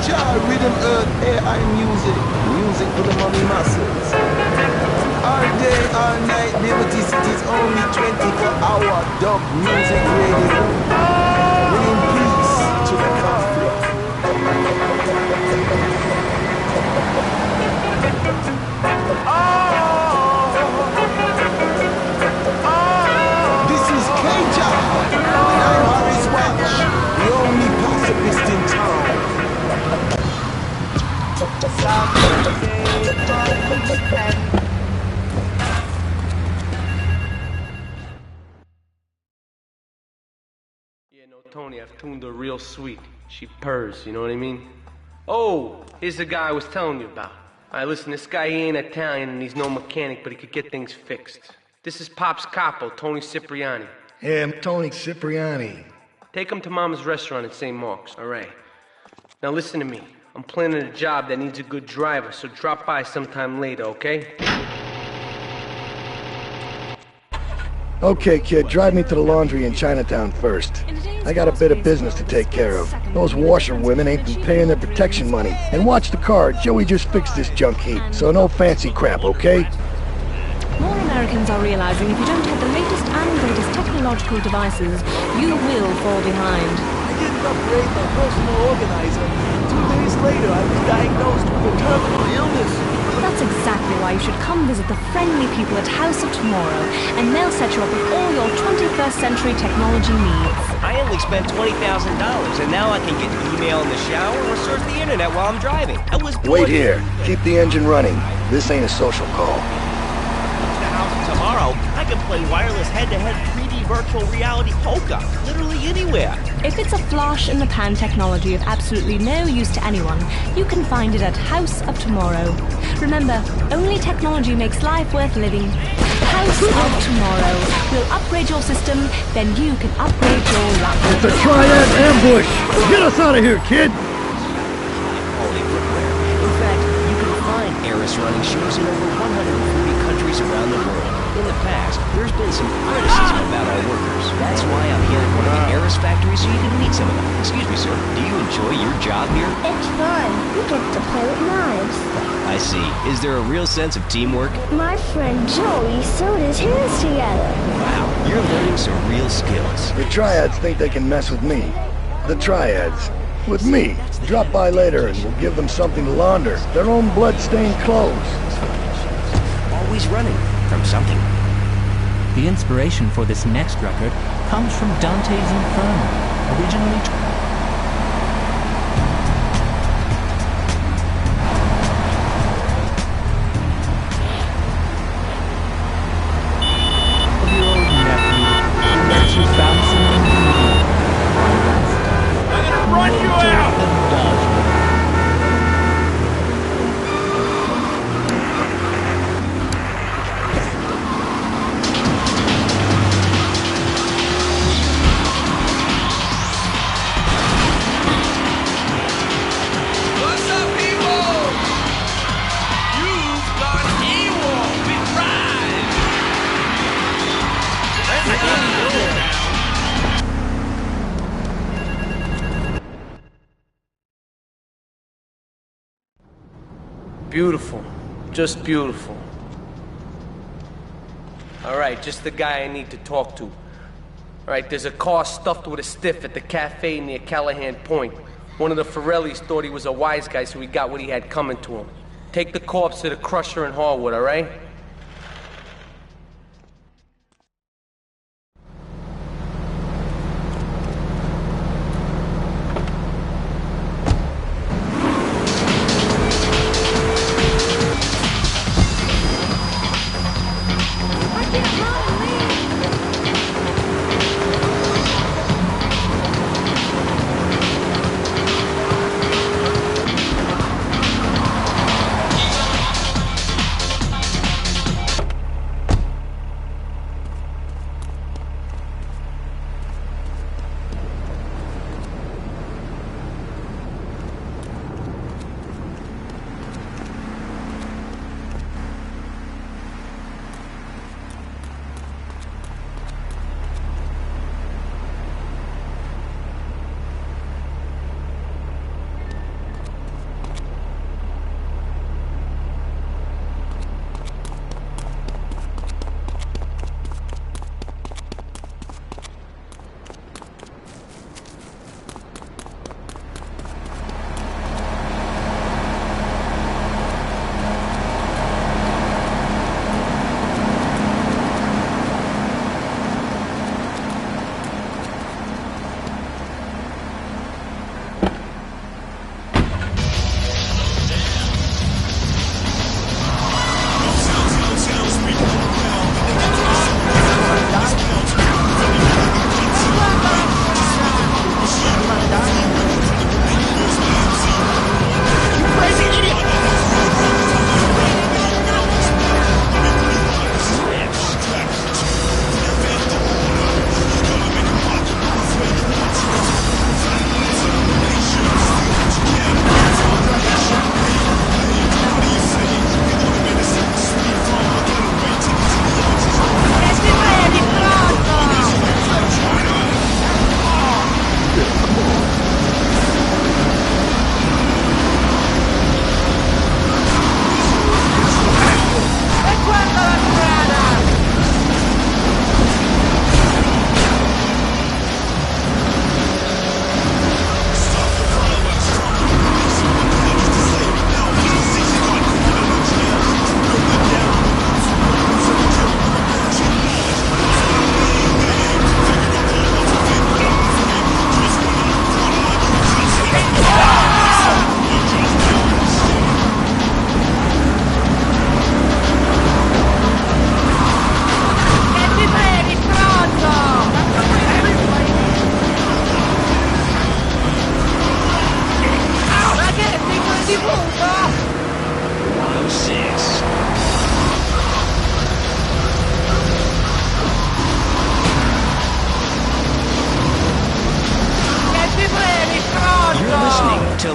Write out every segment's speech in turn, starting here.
Jah, rhythm, earth, air, and music. Music for the mommy masses. All day, all night, Liberty City's only 24-hour dub music radio. Bringing peace to the conflict. This is K-Jah, and I'm Harris Watch, the only pacifist in town. Yeah, no, Tony, I've tuned her real sweet. She purrs, you know what I mean? Oh, here's the guy I was telling you about. Alright, listen, this guy, he ain't Italian and he's no mechanic, but he could get things fixed. This is Pop's capo, Tony Cipriani. Hey, I'm Tony Cipriani. Take him to Mama's restaurant at St. Mark's, alright? Now listen to me. I'm planning a job that needs a good driver, so drop by sometime later, okay? Okay, kid, drive me to the laundry in Chinatown first. I got a bit of business to take care of. Those washerwomen ain't been paying their protection money. And watch the car, Joey just fixed this junk heap, so no fancy crap, okay? More Americans are realizing if you don't have the latest and greatest technological devices, you will fall behind. I didn't upgrade my personal organizer. 2 days later, I was diagnosed with a terminal illness. That's exactly why you should come visit the friendly people at House of Tomorrow, and they'll set you up with all your 21st century technology needs. I only spent $20,000, and now I can get email in the shower or surf the internet while I'm driving. I was Wait here. Keep the engine running. This ain't a social call. The House of Tomorrow, I can play wireless head-to-head 3D virtual reality poker, literally anywhere. If it's a flash-in-the-pan technology of absolutely no use to anyone, you can find it at House of Tomorrow. Remember, only technology makes life worth living. House of Tomorrow. We'll upgrade your system, then you can upgrade your laptop. It's a triad ambush! Get us out of here, kid! Quality footwear. In fact, you can find Eris running shoes in over 140 countries around the world. In the past, there's been some criticism about our workers. That's why I'm here at one of the Eris factories so you can meet some of them. Excuse me, sir. Do you enjoy your job here? It's fun. We get to play with knives. I see. Is there a real sense of teamwork? My friend Joey sewed his hands together. Wow, you're learning some real skills. The triads think they can mess with me. The triads. With me. Drop by later and we'll give them something to launder. Their own blood-stained clothes. Always running from something. The inspiration for this next record comes from Dante's Inferno, originally Beautiful. Just beautiful. Alright, just the guy I need to talk to. Alright, there's a car stuffed with a stiff at the cafe near Callahan Point. One of the Forellis thought he was a wise guy, so he got what he had coming to him. Take the corpse to the crusher in Harwood, alright?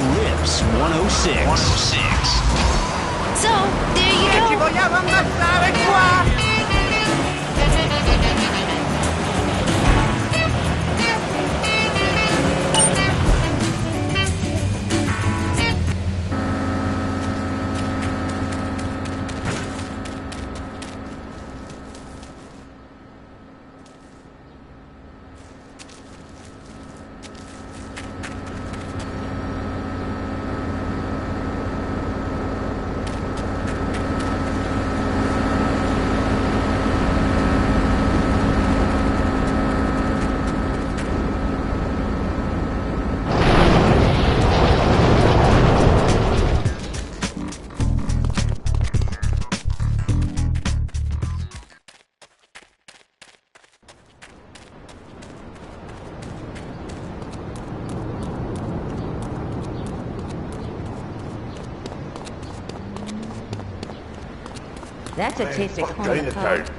Riffs 106. So, there you go. Ci vogliamo ammazzare qua! That's a tasty corn pub.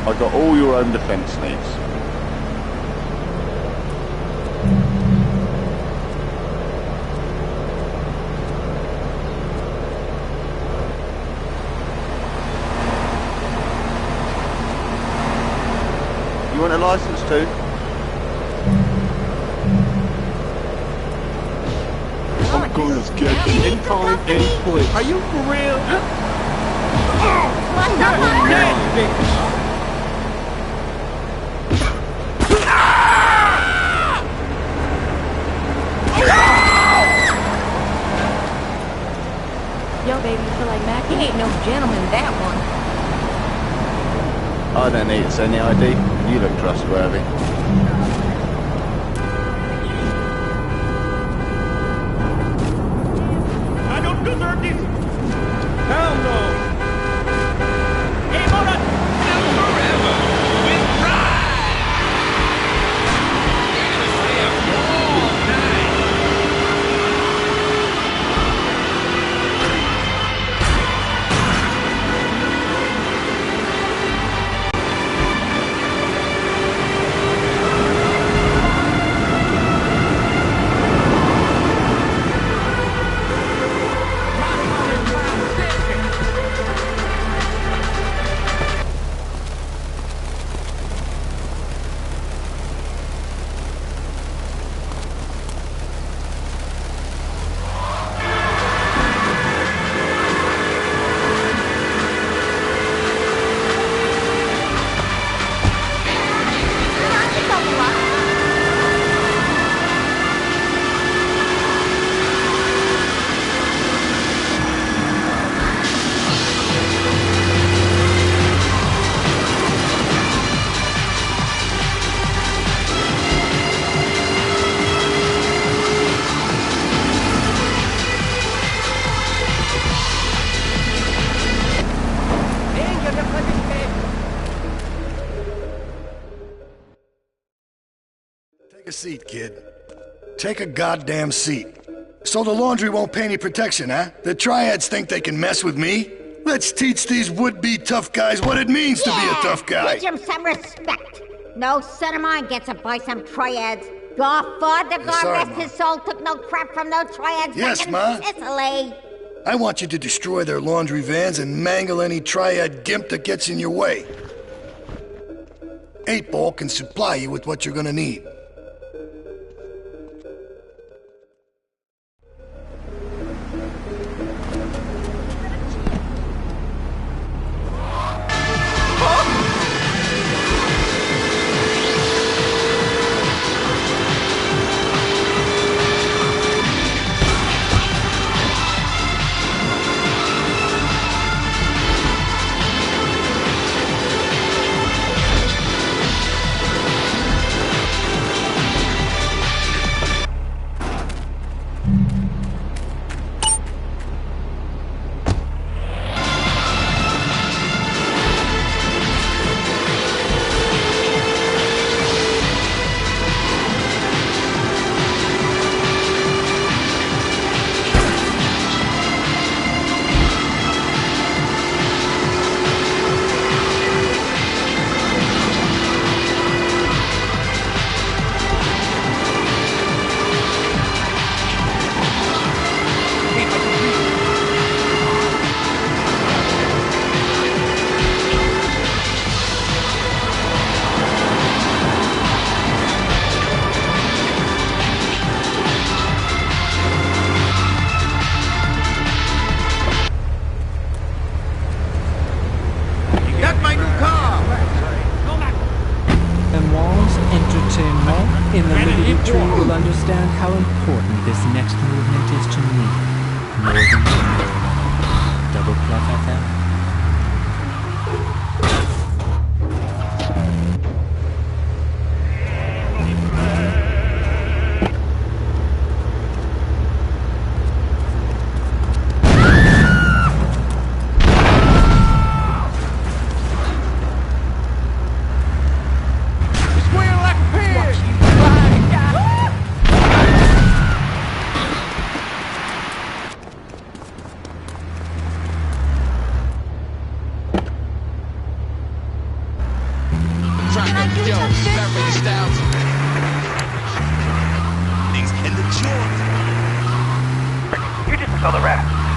I got all your own defense needs. You want a license too? I'm gonna get you in time and quick. Are you for real? What the fuck? Yo, baby, you feel like Mac? He ain't no gentleman, that one. I don't need to send the ID. You look trustworthy. I don't deserve this! Hell no! Hey, Mona! Live forever with pride! You're gonna stay up all night! Take a seat, kid. Take a goddamn seat. So the laundry won't pay any protection, huh? The triads think they can mess with me? Let's teach these would-be tough guys what it means to be a tough guy. Teach him some respect. No son of mine gets it by some triads. Your father, God Sorry, rest Ma. his soul, took no crap from no triads Yes, back in Ma. Sicily. I want you to destroy their laundry vans and mangle any triad gimp that gets in your way. 8-Ball can supply you with what you're gonna need. Morgan, Double Club FM.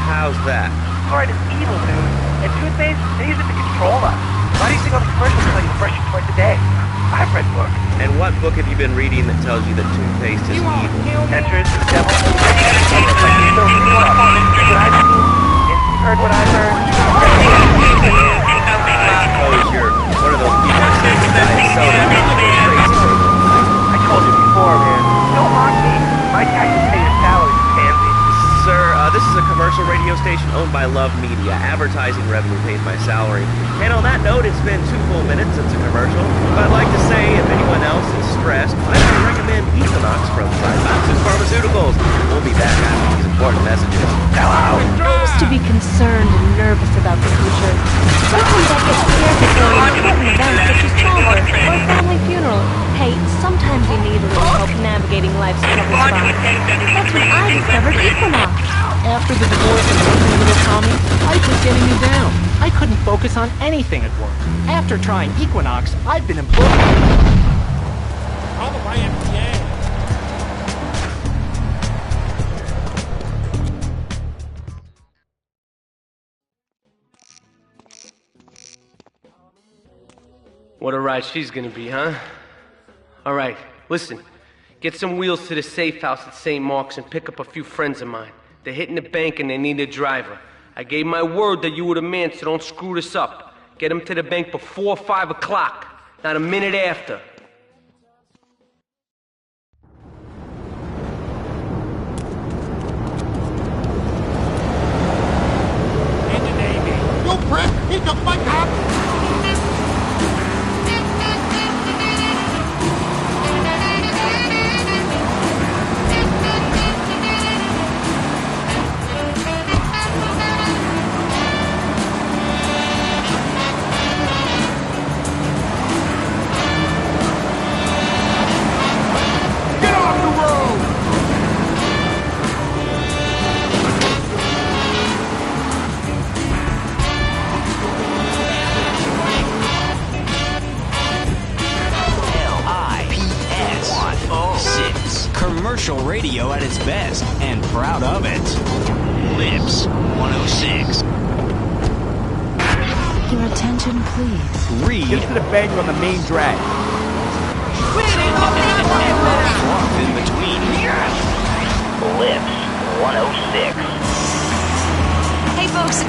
How's that? Fluoride is evil, dude. And toothpaste, they use it to control us. Why do you think all the commercials tell you to brush your twice a day? I've read books. And what book have you been reading that tells you that toothpaste is evil? Entrance to the devil. Heard what I've heard. Oh, you're one of those people that says diet soda makes you go crazy. I told you before, man. Don't mock me. My taxes pay your salary, pansy. Sir, this is a commercial radio station owned by Love Media. Advertising revenue pays my salary. And on that note, it's been 2 full minutes since a commercial. But I'd like to say, if anyone else is stressed, I would recommend Equinox from Cytoxin Pharmaceuticals. We'll be back after these important messages. Hello! I used to be concerned and nervous about the future. Sometimes I get scared before important events such as childbirth or a family funeral. Hey, sometimes you need a little help navigating life's trouble spots. That's when I discovered Equinox. After the divorce and losing little Tommy, life was getting me down. I couldn't focus on anything at work. After trying Equinox, I've been employed. What a ride she's gonna be, huh? Alright, listen. Get some wheels to the safe house at St. Mark's and pick up a few friends of mine. They're hitting the bank and they need a driver. I gave my word that you were the man, so don't screw this up. Get them to the bank before 5 o'clock, not a minute after. In the Navy. You prick! He took my cap! Commercial radio at its best, and proud of it. Lips 106. Your attention, please. Read. Get to the bank on the main drag. Walk in between. Lips 106. Hey, folks.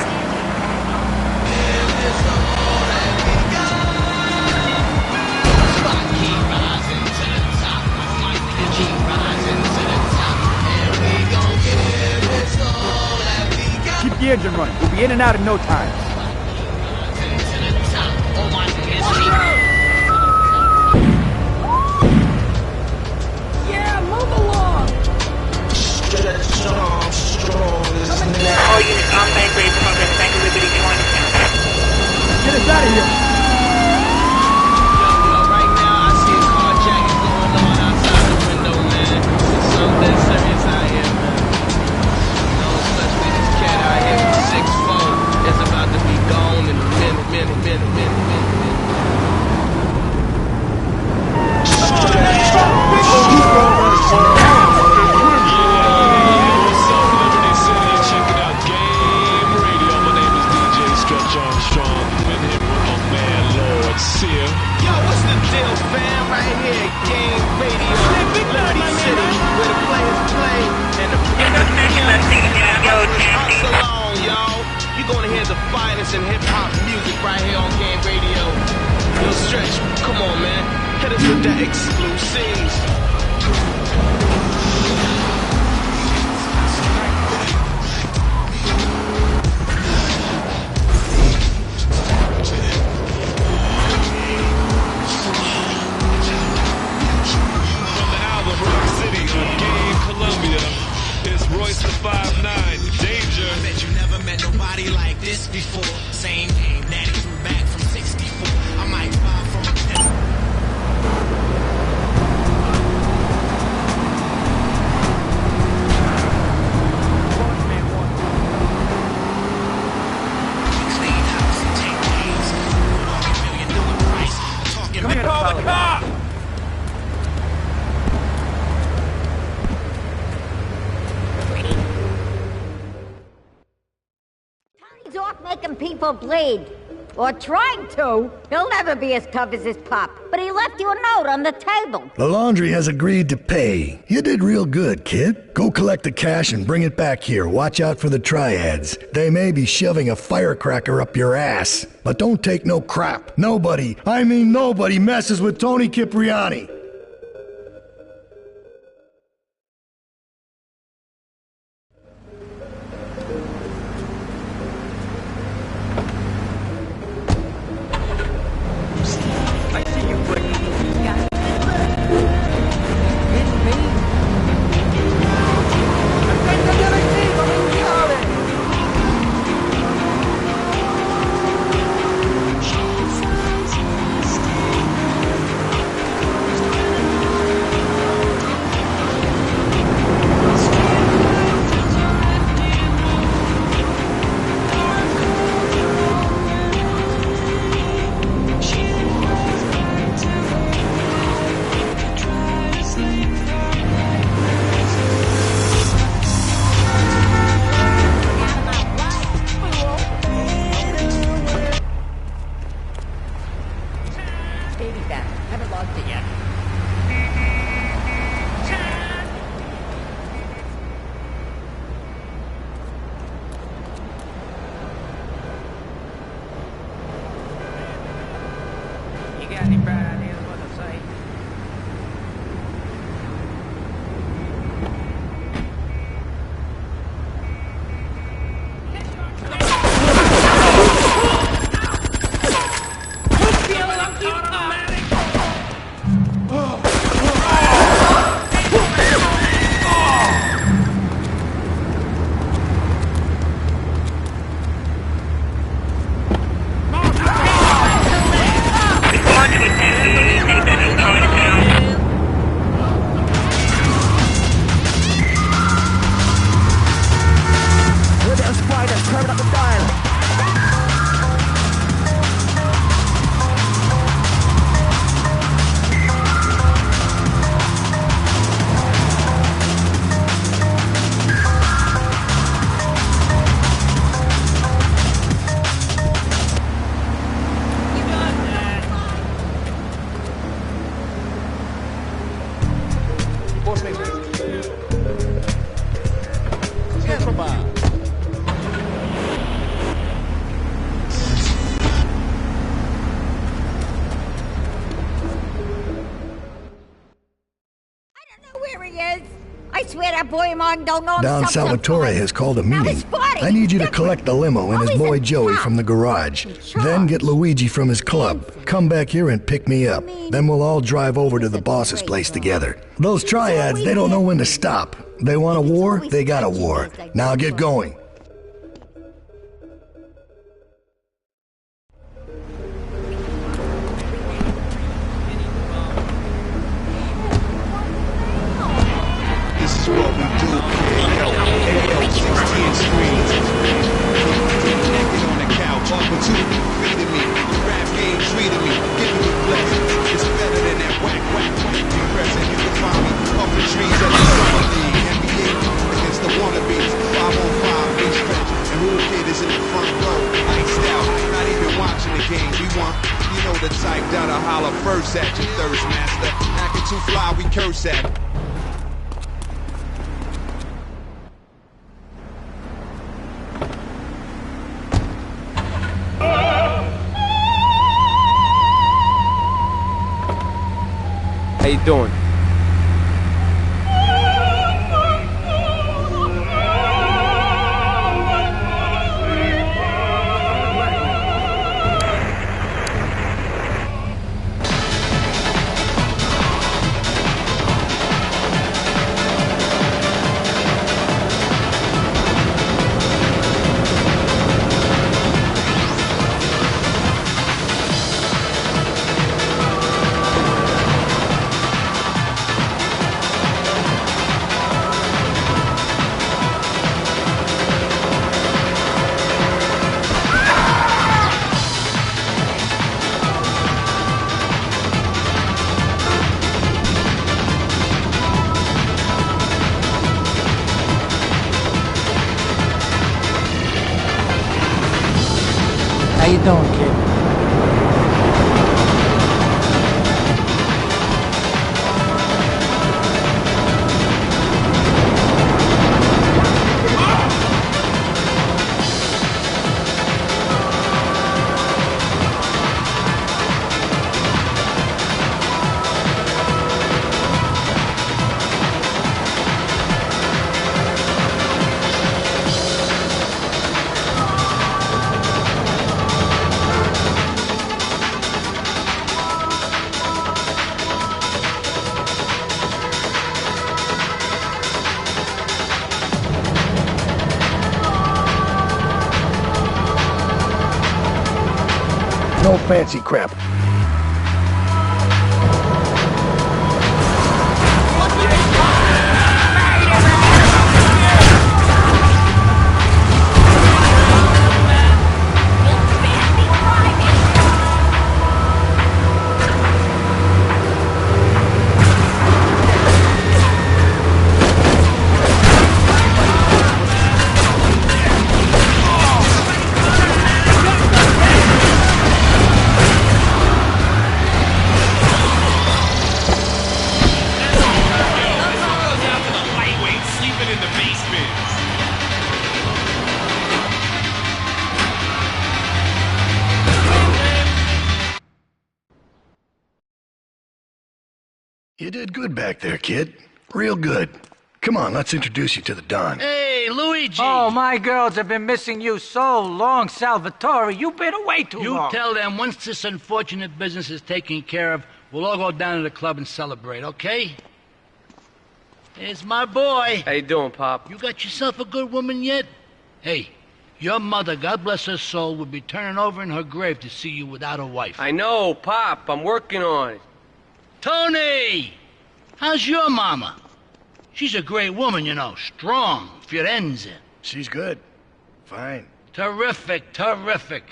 Keep the engine running. We'll be in and out in no time. Yeah, move along. All units on bank ready for progress. Bank of Liberty, Chinatown. Get us out of here. Right now, I see a carjacking going on outside the window, man. There's something serious out here, man. No, especially this cat out here with 6'4" is about to be gone in a minute. Yo, what's the deal, fam? Right here, Game Radio, Liberty City, where the players play and the hustle on, y'all. You're gonna hear the finest in hip-hop music right here on Game Radio. Yo, Stretch, come on, man. Hit us with the exclusives. this before. Same game, daddy threw back from 64. I might buy from a clean house and take keys. $1 million price. Talking Come here, call the cop! He's off making people bleed. Or trying to. He'll never be as tough as his pop. But he left you a note on the table. The laundry has agreed to pay. You did real good, kid. Go collect the cash and bring it back here. Watch out for the triads. They may be shoving a firecracker up your ass. But don't take no crap. Nobody, I mean nobody, messes with Tony Cipriani. Don Salvatore has called a meeting. I need you to collect the limo and his boy Joey from the garage. Then get Luigi from his club. Come back here and pick me up. Then we'll all drive over to the boss's place together. Those triads, they don't know when to stop. They want a war, they got a war. Now get going. This is what we do. 16 screens. Naked on the couch. Opportunity feeding me. The rap game treating me. Giving me blessings. It's better than that whack. Be present. You can find me up the trees at the summer league. NBA against the wannabes. 5-on-5 big stretch. And who kid is in the front row. Iced out. Not even watching the game. We want. You know the type that'll holler first at you, thirst master. Acting too fly, we curse at it. How you doing? How you doing, kid? No fancy crap. You did good back there, kid. Real good. Come on, let's introduce you to the Don. Hey, Luigi! Oh, my girls have been missing you so long, Salvatore. You've been away too long. You tell them once this unfortunate business is taken care of, we'll all go down to the club and celebrate, okay? Here's my boy. How you doing, Pop? You got yourself a good woman yet? Hey, your mother, God bless her soul, would be turning over in her grave to see you without a wife. I know, Pop. I'm working on it. Tony! How's your mama? She's a great woman, you know. Strong. Firenze. She's good. Fine. Terrific, terrific.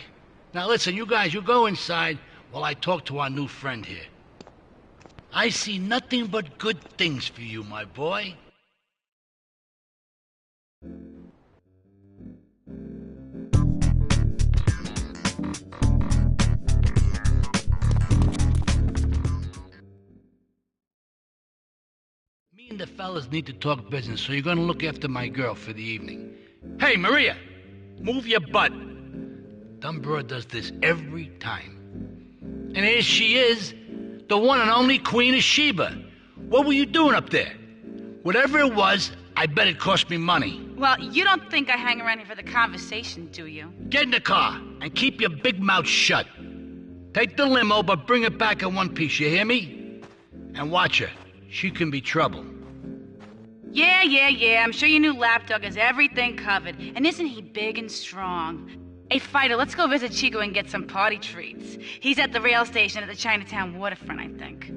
Now listen, you guys, you go inside while I talk to our new friend here. I see nothing but good things for you, my boy. Me and the fellas need to talk business, so you're gonna look after my girl for the evening. Hey, Maria! Move your butt. Dumb broad does this every time. And here she is, the one and only Queen of Sheba. What were you doing up there? Whatever it was, I bet it cost me money. Well, you don't think I hang around here for the conversation, do you? Get in the car and keep your big mouth shut. Take the limo, but bring it back in one piece, you hear me? And watch her. She can be trouble. Yeah. I'm sure your new lapdog has everything covered. And isn't he big and strong? Hey, Fido, let's go visit Chico and get some party treats. He's at the rail station at the Chinatown waterfront, I think.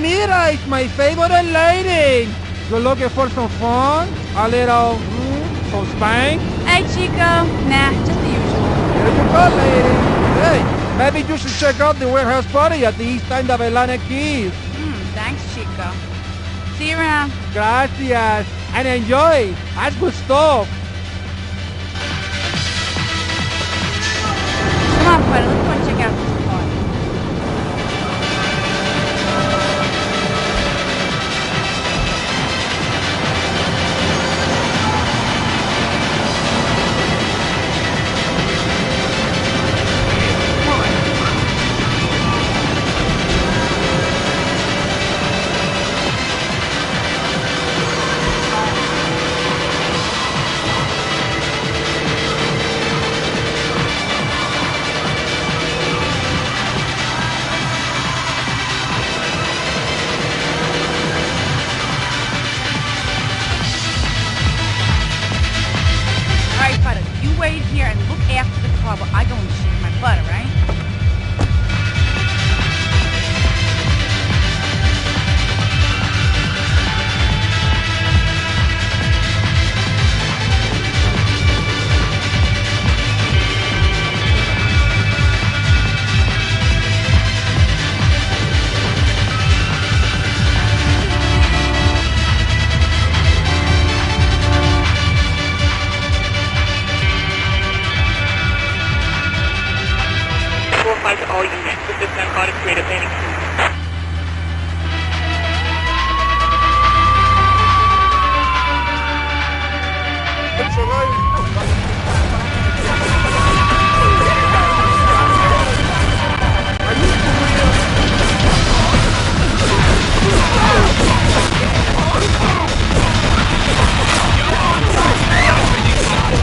Mira, it's my favorite lady. You're looking for some fun? A little, some spank? Hey, Chico. Nah, just the usual. There you go, lady. Hey, maybe you should check out the warehouse party at the East End of Atlantic Keys. Thanks, Chico. See you around. Gracias. And enjoy. That's good stuff. Come on, Fido, let's go and check out this party. machine, my butter, right? To all units, put this narcotic create a panic.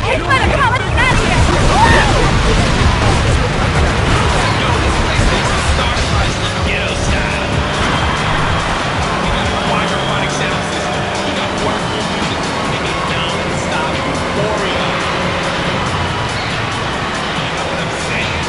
You better come, let's get out of here! Ghetto style. We got a quadraphonic sound system. We got wonderful music. Make it non-stop euphoria. You know what I'm saying?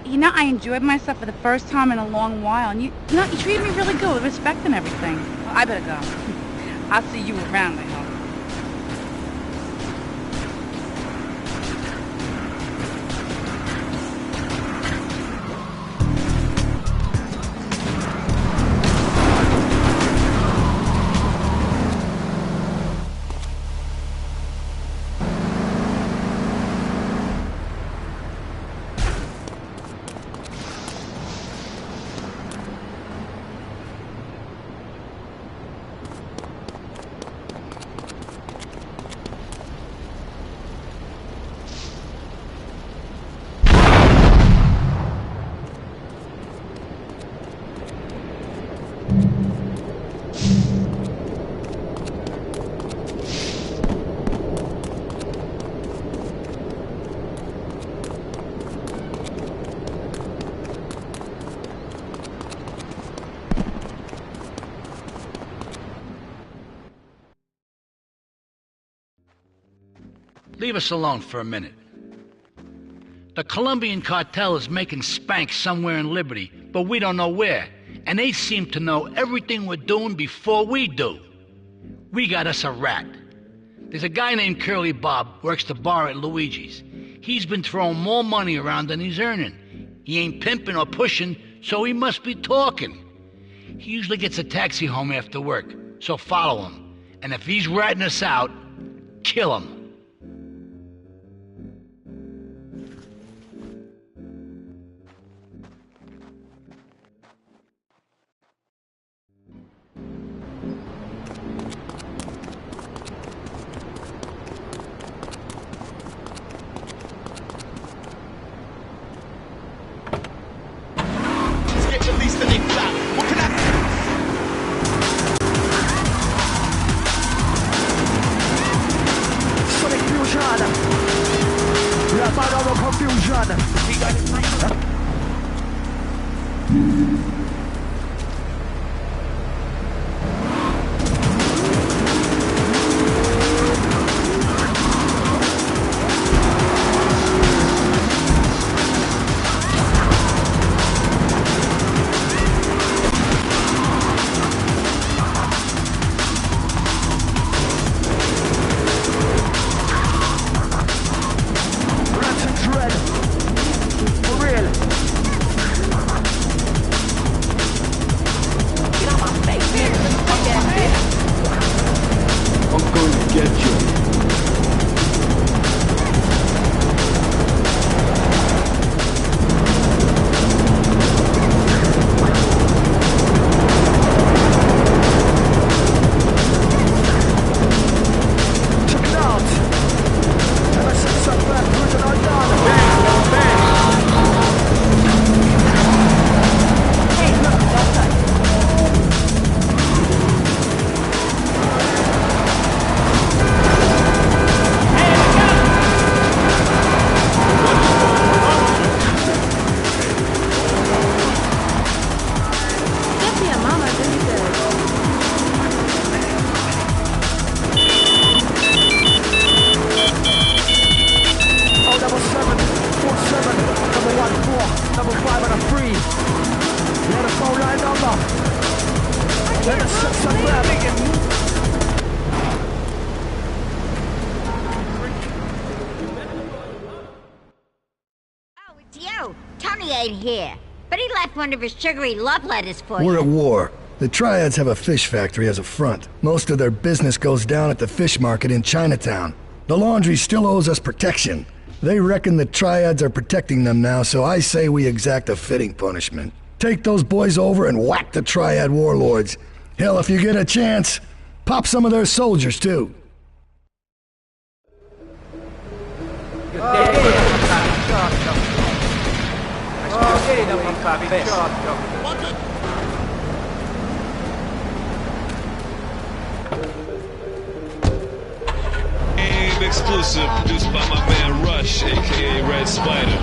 You know, I enjoyed myself for the first time in a long while, and you treated me really good with respect and everything. Well, I better go. I'll see you around, I hope. Leave us alone for a minute. The Colombian cartel is making spank somewhere in Liberty, but we don't know where. And they seem to know everything we're doing before we do. We got us a rat. There's a guy named Curly Bob, works the bar at Luigi's. He's been throwing more money around than he's earning. He ain't pimping or pushing, so he must be talking. He usually gets a taxi home after work, so follow him. And if he's ratting us out, kill him. Release the nigga out. What can I Sonic Fusion. We are part of confusion. We got it. One of his sugary love letters for you. We're at war. The Triads have a fish factory as a front. Most of their business goes down at the fish market in Chinatown. The laundry still owes us protection. They reckon the Triads are protecting them now, so I say we exact a fitting punishment. Take those boys over and whack the Triad warlords. Hell, if you get a chance, pop some of their soldiers too. Game exclusive, produced by my man Rush, aka Red Spider.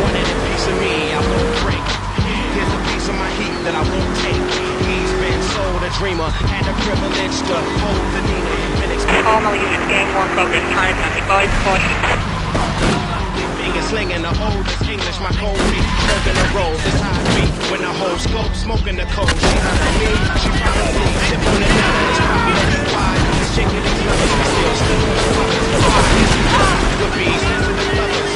Wanted a piece of me, I won't break. Here's a piece of my heat that I won't take. He's been sold a dreamer, had the privilege to hold the Nina. Normal use game 1 progress time and the guide caution. Finger slinging the oldest English, my cold feet. Smoking the rolls, the tide beat. When the whole scope, smoking the cold. She heard me, she probably tip on the down. It's probably why this chick in these lovers are still stood. With bees into the covers.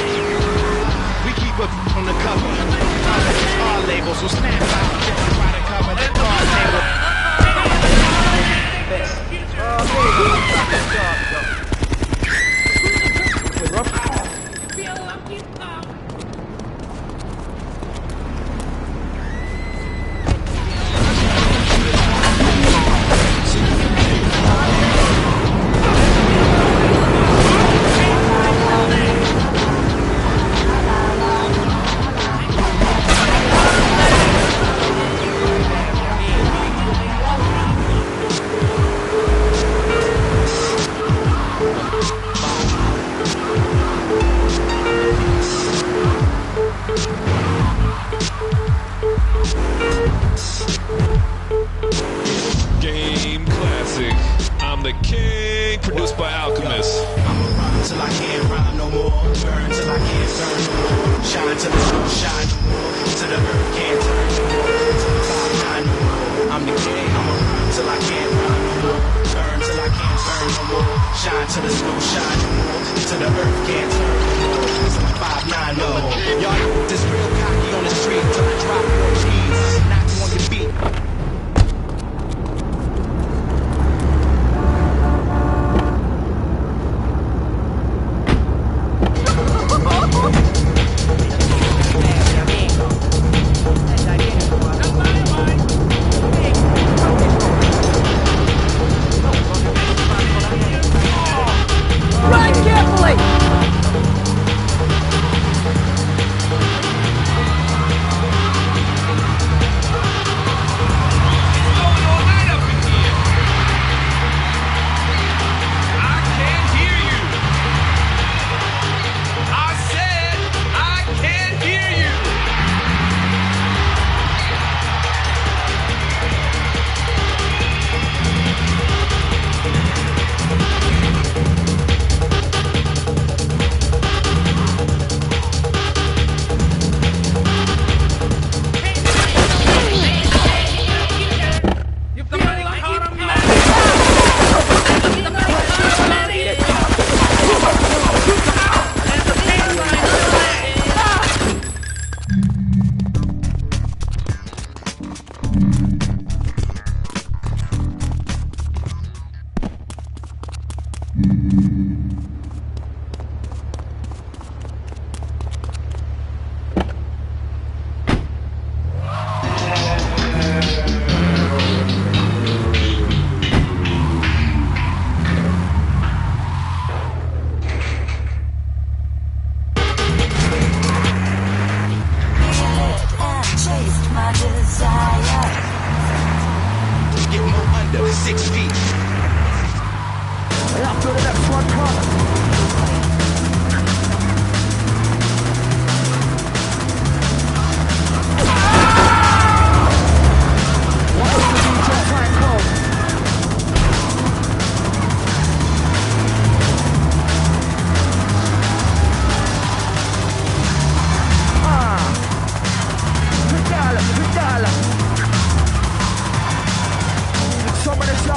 We keep up on the cover. Our labels will snap out. Try to cover the card table. I'ma rhyme till I can't rhyme no more. Burn till I can't burn no more. Shine till the sun shine no more. Till the earth can't turn no more. Till the 5-9 no more. I'm the king. I'ma rhyme till I can't rhyme no more. Burn till I can't burn no more. Shine till the snow shine no more. Till the earth can't turn no more. Till the 5-9 no more. Y'all just real cocky on the street till I drop more keys. Knock on your beat. Ride carefully! Get more under 6 feet. After the next one comes.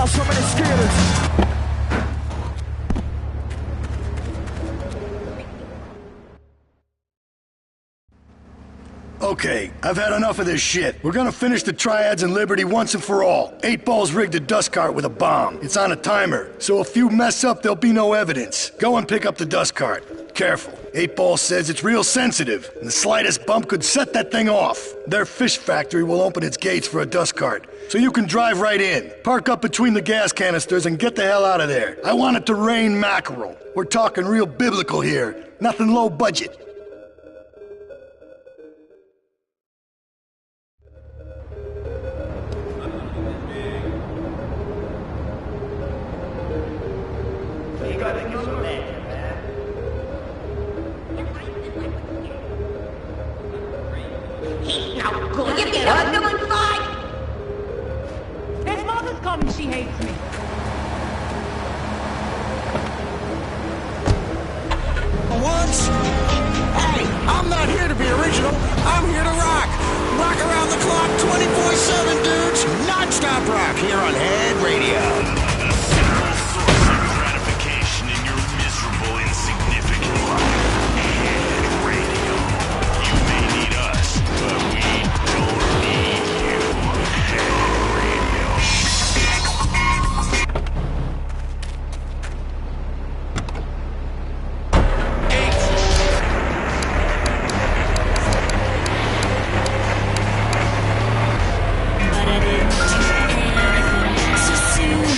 So many skills. Okay, I've had enough of this shit. We're gonna finish the triads in Liberty once and for all. 8 Ball's rigged a dust cart with a bomb. It's on a timer, so if you mess up, there'll be no evidence. Go and pick up the dust cart. Careful. 8 Ball says it's real sensitive, and the slightest bump could set that thing off. Their fish factory will open its gates for a dust cart, so you can drive right in. Park up between the gas canisters and get the hell out of there. I want it to rain mackerel. We're talking real biblical here, nothing low budget. His mother's coming, she hates me. Once? Hey, I'm not here to be original. I'm here to rock. Rock around the clock 24/7, dudes. Non-stop rock here on Head Radio. A simple source of gratification in your miserable, insignificant life. Head Radio. You may need us, but we don't need you. Head Radio. But I didn't do anything so soon.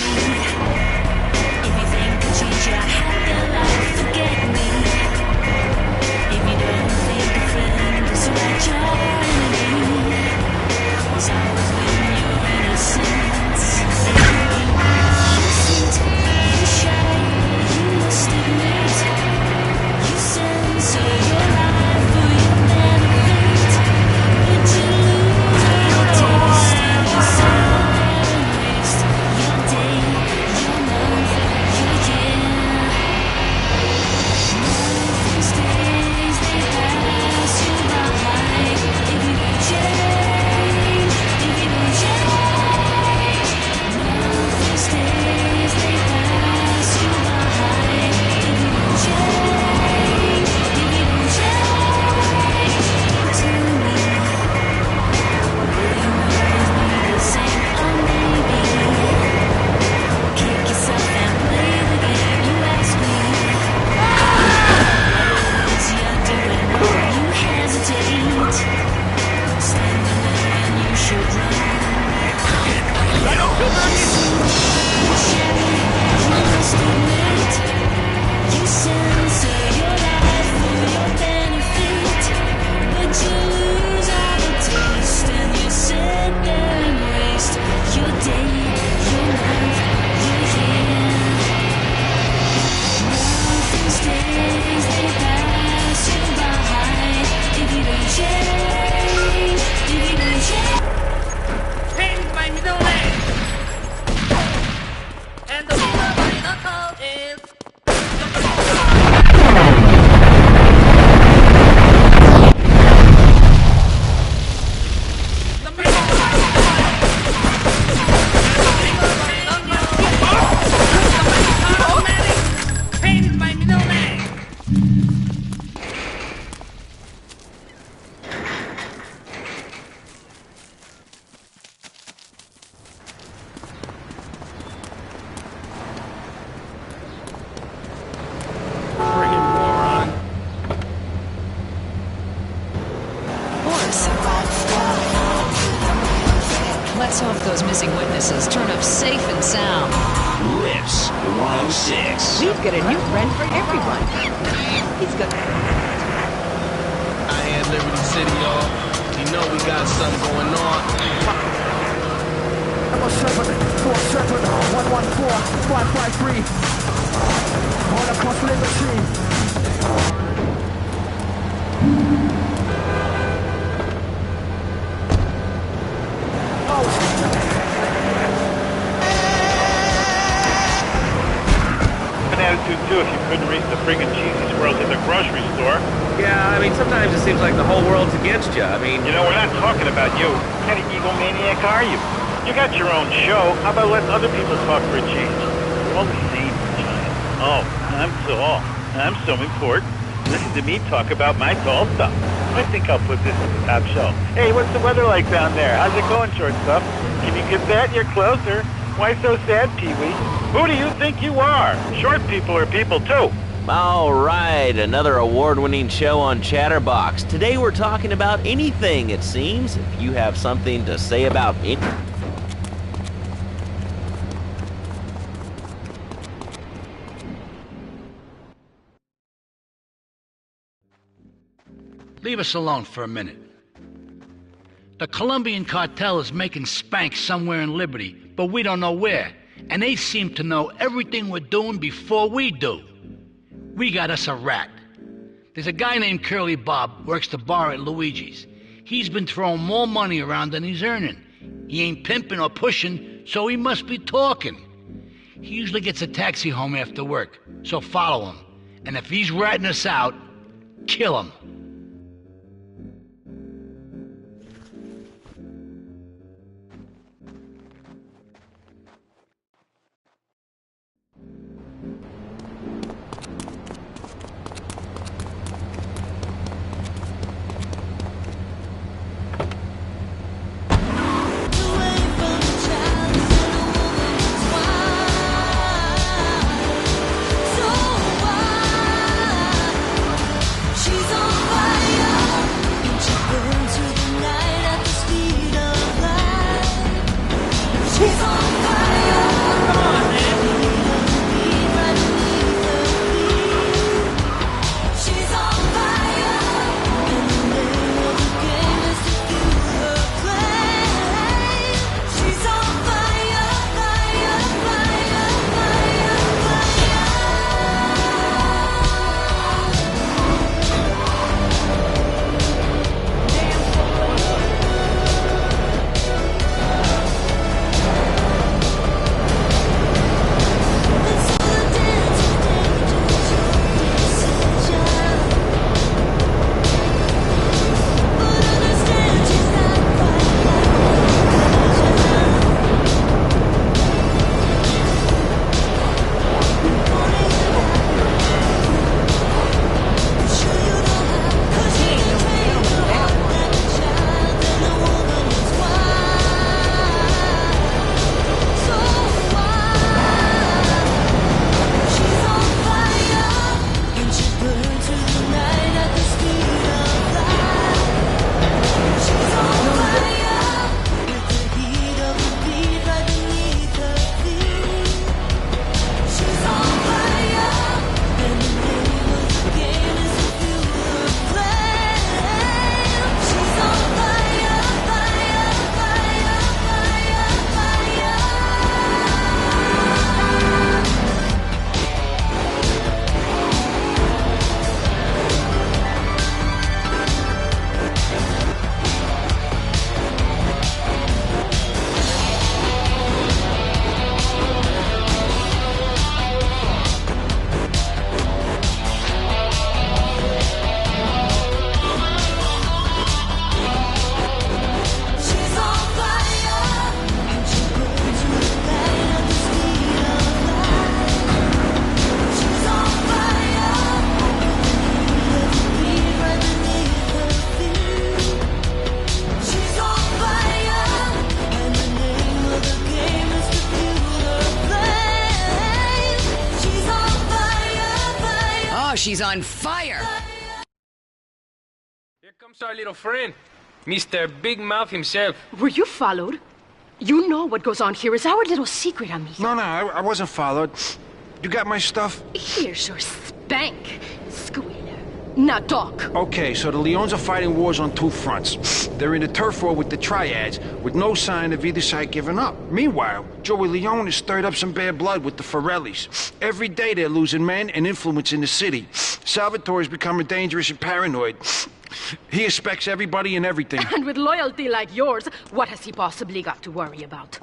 those missing witnesses turn up safe and sound. Lips 106. We've got a new friend for everyone. He's got... I am Liberty City, y'all. You know we got something going on. I'm on 114-553. All across Liberty. Attitude too if you couldn't reach the friggin' cheesy squirrels at the grocery store. Yeah, I mean, sometimes it seems like the whole world's against you. I mean... You know, we're not talking about you. What kind of egomaniac are you? You got your own show. How about letting other people talk for a change? All the same, giant. Oh, I'm so important. Listen to me talk about my tall stuff. I think I'll put this on the top shelf. Hey, what's the weather like down there? How's it going, short stuff? Can you get that? You're closer. Why so sad, Pee-wee? Who do you think you are? Short people are people, too. All right, another award-winning show on Chatterbox. Today we're talking about anything, it seems. If you have something to say about it... Leave us alone for a minute. The Colombian cartel is making spank somewhere in Liberty, but we don't know where. And they seem to know everything we're doing before we do. We got us a rat. There's a guy named Curly Bob, works the bar at Luigi's. He's been throwing more money around than he's earning. He ain't pimping or pushing, so he must be talking. He usually gets a taxi home after work, so follow him. And if he's ratting us out, kill him. She's on fire! Here comes our little friend, Mr. Big Mouth himself. Were you followed? You know what goes on here is our little secret, amigo. No, I wasn't followed. You got my stuff? Here's your spank, Squealer. Now talk. Okay, so the Leons are fighting wars on two fronts. They're in a turf war with the Triads, with no sign of either side giving up. Meanwhile, Joey Leone has stirred up some bad blood with the Forellis. Every day they're losing men and influence in the city. Salvatore's becoming dangerous and paranoid. He expects everybody and everything. And with loyalty like yours, what has he possibly got to worry about?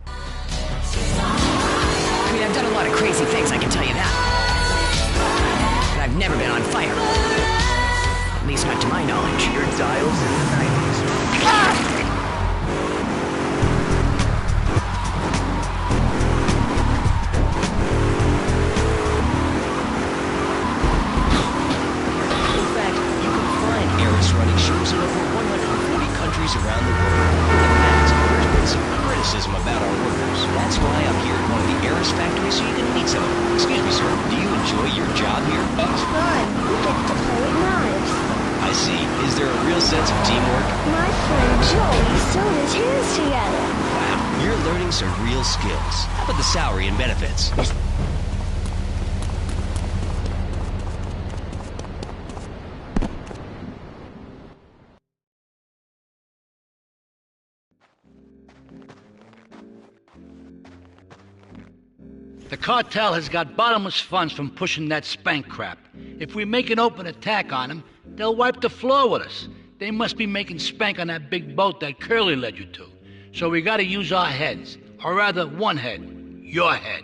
I mean, I've done a lot of crazy things, I can tell you that. But I've never been on fire. At least not to my knowledge. Your dial's in the 90s. Running shows in over 140 countries around the world. In the past, there's been some criticism about our workers. That's why I'm here at one of the Eris factories so you can meet some of them. Excuse me, sir. Do you enjoy your job here? It's fun. We get to play with knives. I see. Is there a real sense of teamwork? My friend Joey sewed his hands together. Wow, you're learning some real skills. How about the salary and benefits? The cartel has got bottomless funds from pushing that spank crap. If we make an open attack on them, they'll wipe the floor with us. They must be making spank on that big boat that Curly led you to. So we gotta use our heads. Or rather, one head. Your head.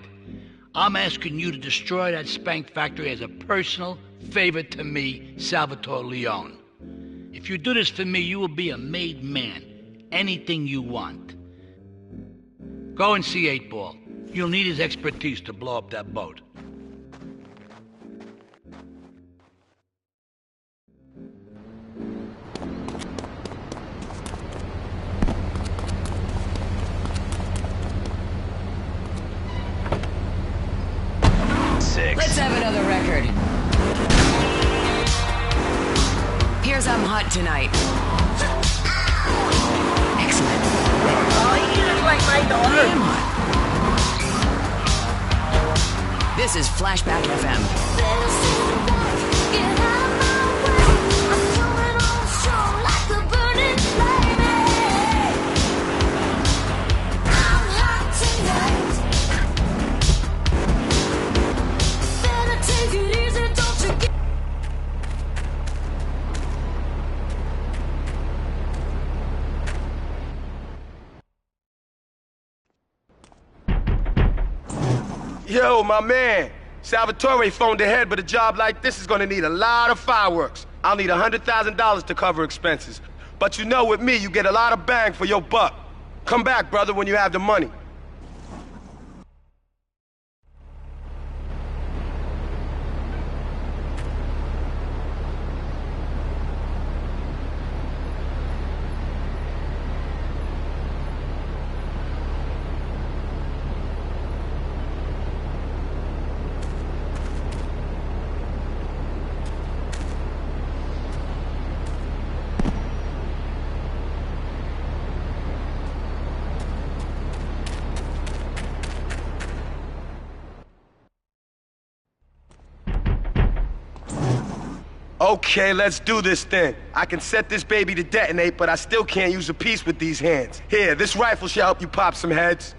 I'm asking you to destroy that spank factory as a personal favor to me, Salvatore Leone. If you do this for me, you will be a made man. Anything you want. Go and see 8-Ball. You'll need his expertise to blow up that boat. Let's have another record. Here's I'm Hot Tonight. Excellent. Oh, you look like my daughter. I am hot. This is Flashback FM. Yo, my man. Salvatore phoned ahead, but a job like this is gonna need a lot of fireworks. I'll need $100,000 to cover expenses. But you know, with me, you get a lot of bang for your buck. Come back, brother, when you have the money. Okay, let's do this then. I can set this baby to detonate, but I still can't use a piece with these hands. Here, this rifle should help you pop some heads.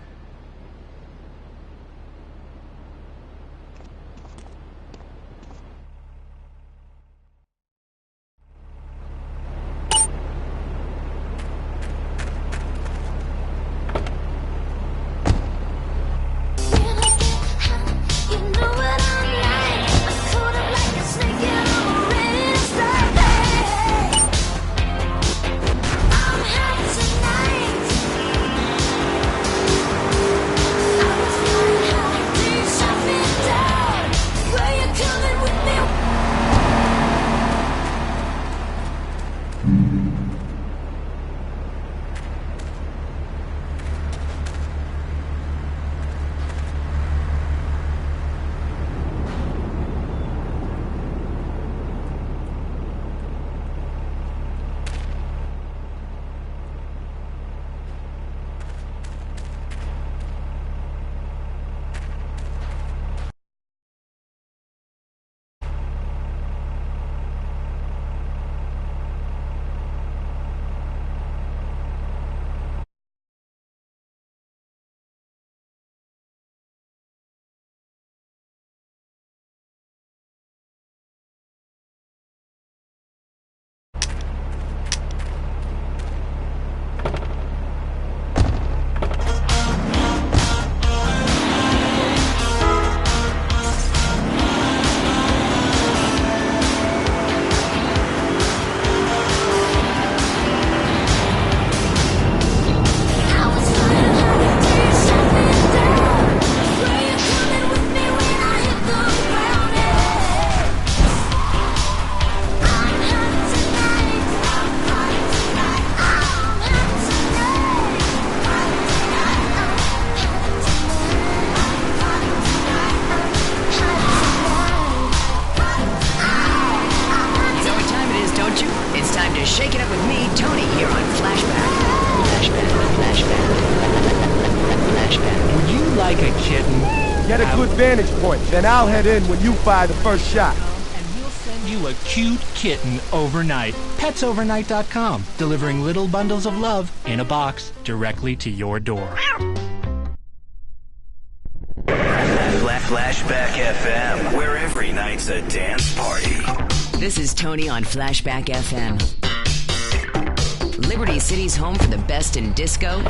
a good vantage point. Then I'll head in when you fire the first shot. Send you a cute kitten overnight. PetsOvernight.com, delivering little bundles of love in a box directly to your door. Flashback FM, where every night's a dance party. This is Tony on Flashback FM. Liberty City's home for the best in disco,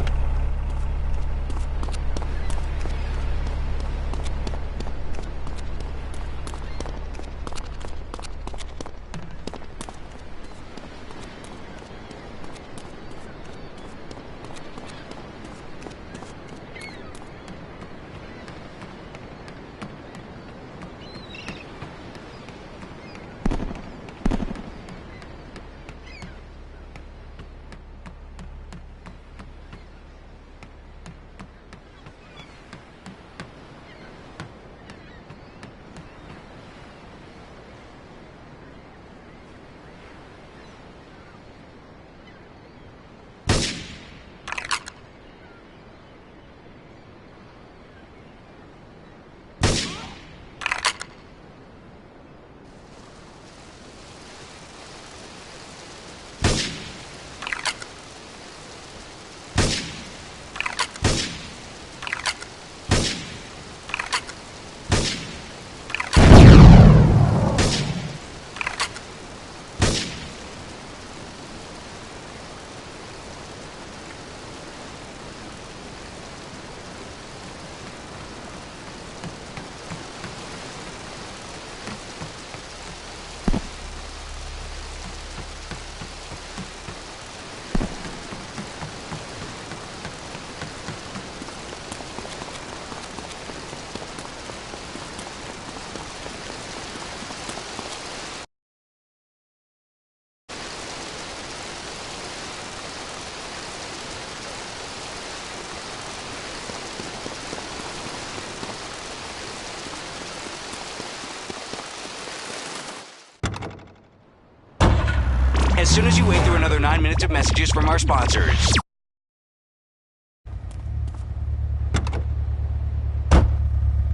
as soon as you wait through another 9 minutes of messages from our sponsors.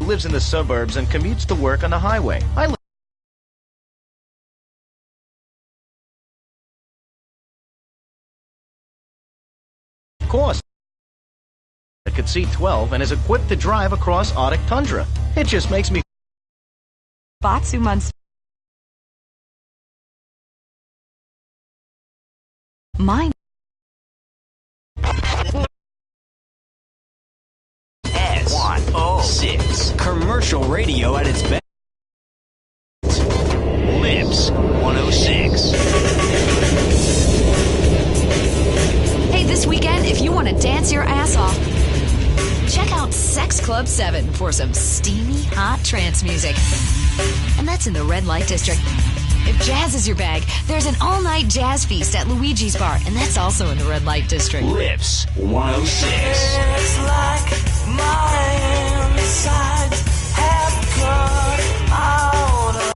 Lives in the suburbs and commutes to work on the highway. Of course, it could see 12 and is equipped to drive across Arctic tundra. It just makes me. Batsu months. Mine. S106. Commercial radio at its best. Lips 106. Hey, this weekend, if you want to dance your ass off, check out Sex Club 7 for some steamy, hot trance music. And that's in the Red Light District. If jazz is your bag, there's an all-night jazz feast at Luigi's Bar, and that's also in the Red Light District. Lips 106. It's like my insides have cut out of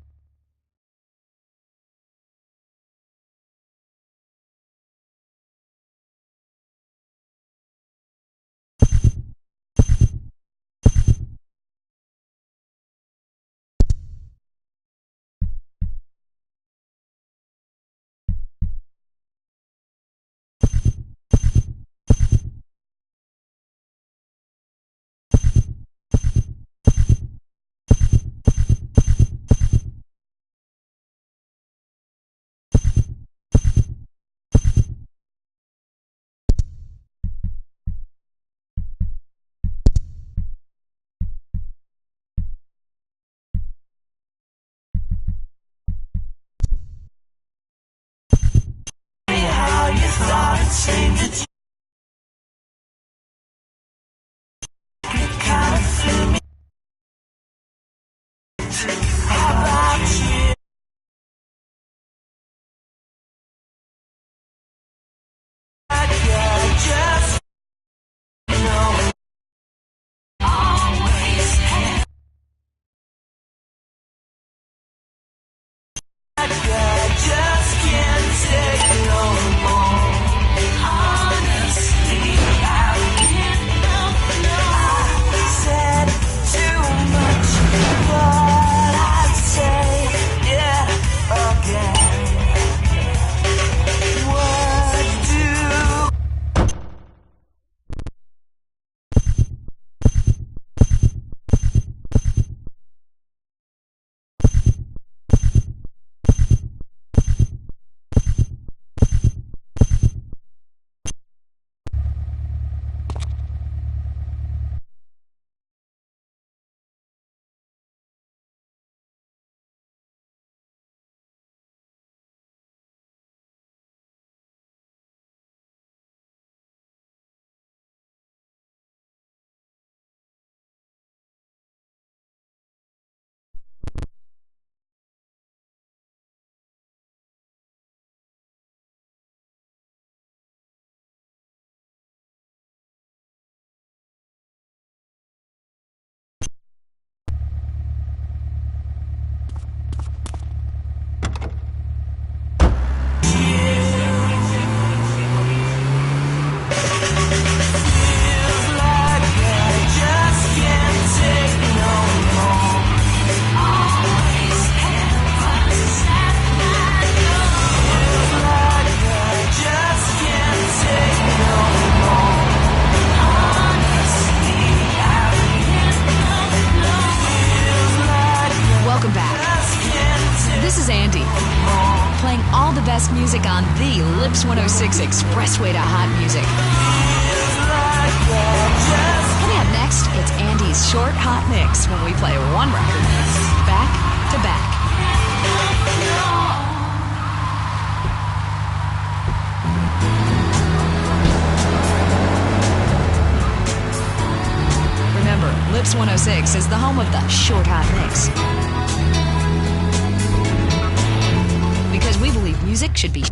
best music on the Lips 106 Expressway to Hot Music. Coming up next, it's Andy's Short Hot Mix when we play one record back to back. Remember, Lips 106 is the home of the Short Hot Mix. Because we believe music should be...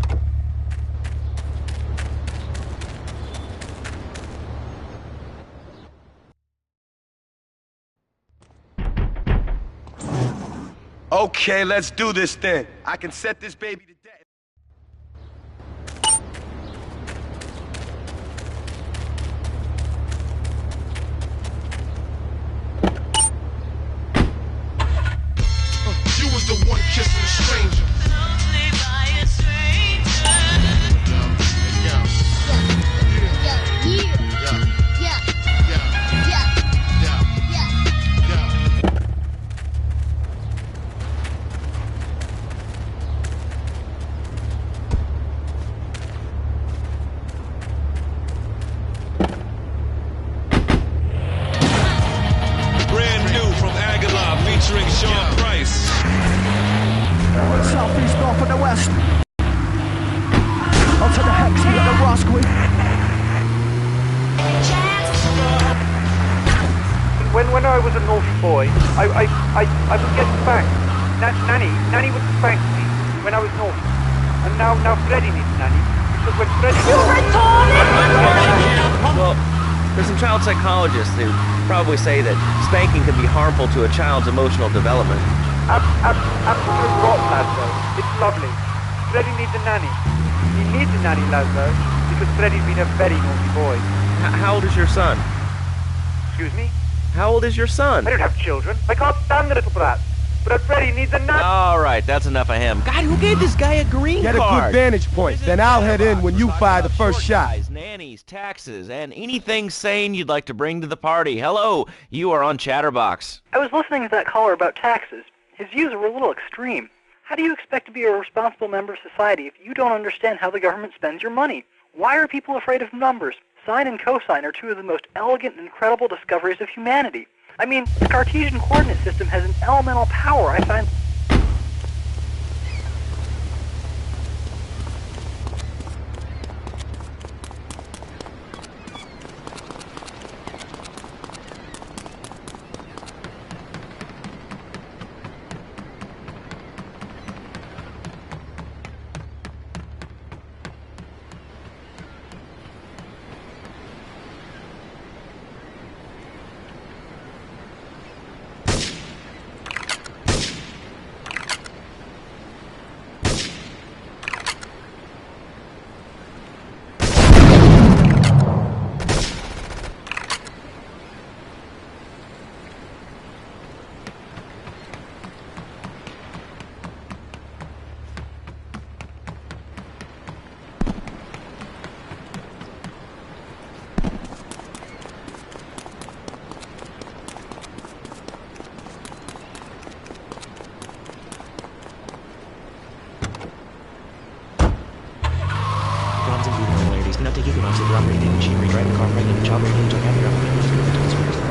Okay, let's do this then. I can set this baby to death. You was the one kissing a stranger. Southeast, north, and the west. Onto the hex, we got the Roscoe. When I was a naughty boy, I would get spanked. Nanny would spank me when I was naughty. And now Freddy needs Nanny. Because when Freddy... You retarded! Well, there's some child psychologists who probably say that spanking can be harmful to a child's emotional development. Absolute rot, Lazlo. It's lovely. Freddy needs a nanny. He needs a nanny, Lazlo, because Freddy's been a very naughty boy. How old is your son? Excuse me? How old is your son? I don't have children. I can't stand the little brat. But Freddy needs a nanny. All right, that's enough of him. God, who gave this guy a green Get card? a good vantage point, then I'll head in when you fire the first shot. Guys, nannies, taxes, and anything sane you'd like to bring to the party. Hello, you are on Chatterbox. I was listening to that caller about taxes. His views were a little extreme. How do you expect to be a responsible member of society if you don't understand how the government spends your money? Why are people afraid of numbers? Sine and cosine are two of the most elegant and incredible discoveries of humanity. I mean, the Cartesian coordinate system has an elemental power I find...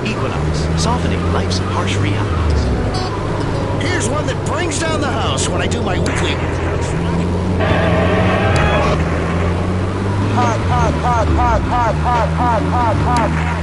Equinox, softening life's harsh realities. Here's one that brings down the house when I do my weekly. Hot, hot, hot, hot, hot, hot, hot, hot, hot.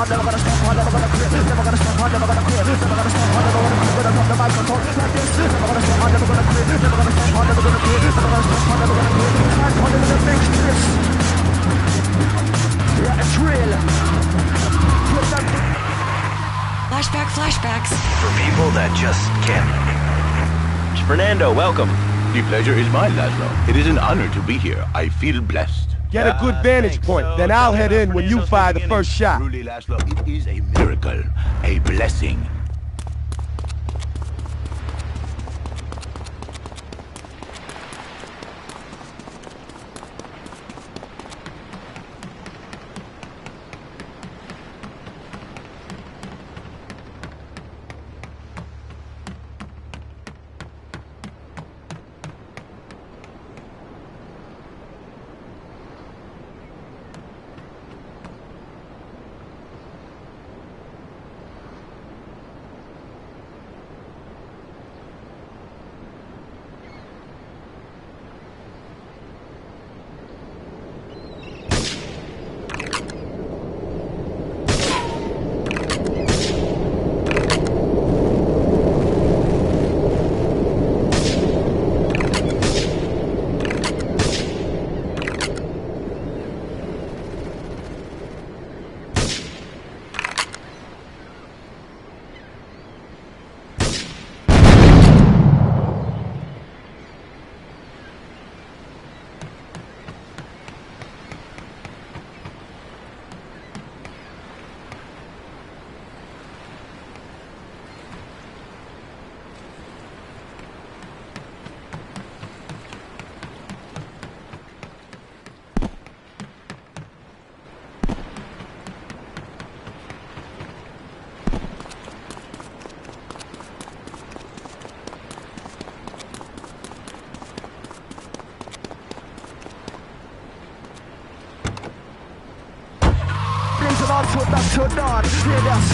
hard, never gonna stop hard, never gonna quit, never gonna stop hard, never gonna quit, never gonna stop hard, never gonna quit, gonna drop the microphone like this, never gonna stop hard, never gonna quit, never gonna stop hard, never gonna quit, never gonna stop hard, never gonna quit, time hard, never gonna mix this. Yeah, it's real. Flashbacks. For people that just can't. Fernando, welcome. The pleasure is mine, Laszlo. It is an honor to be here. I feel blessed. Get a good vantage point, then I'll head in when you fire the first shot. Truly, Laszlo, it is a miracle, a blessing. Turn on, hear this.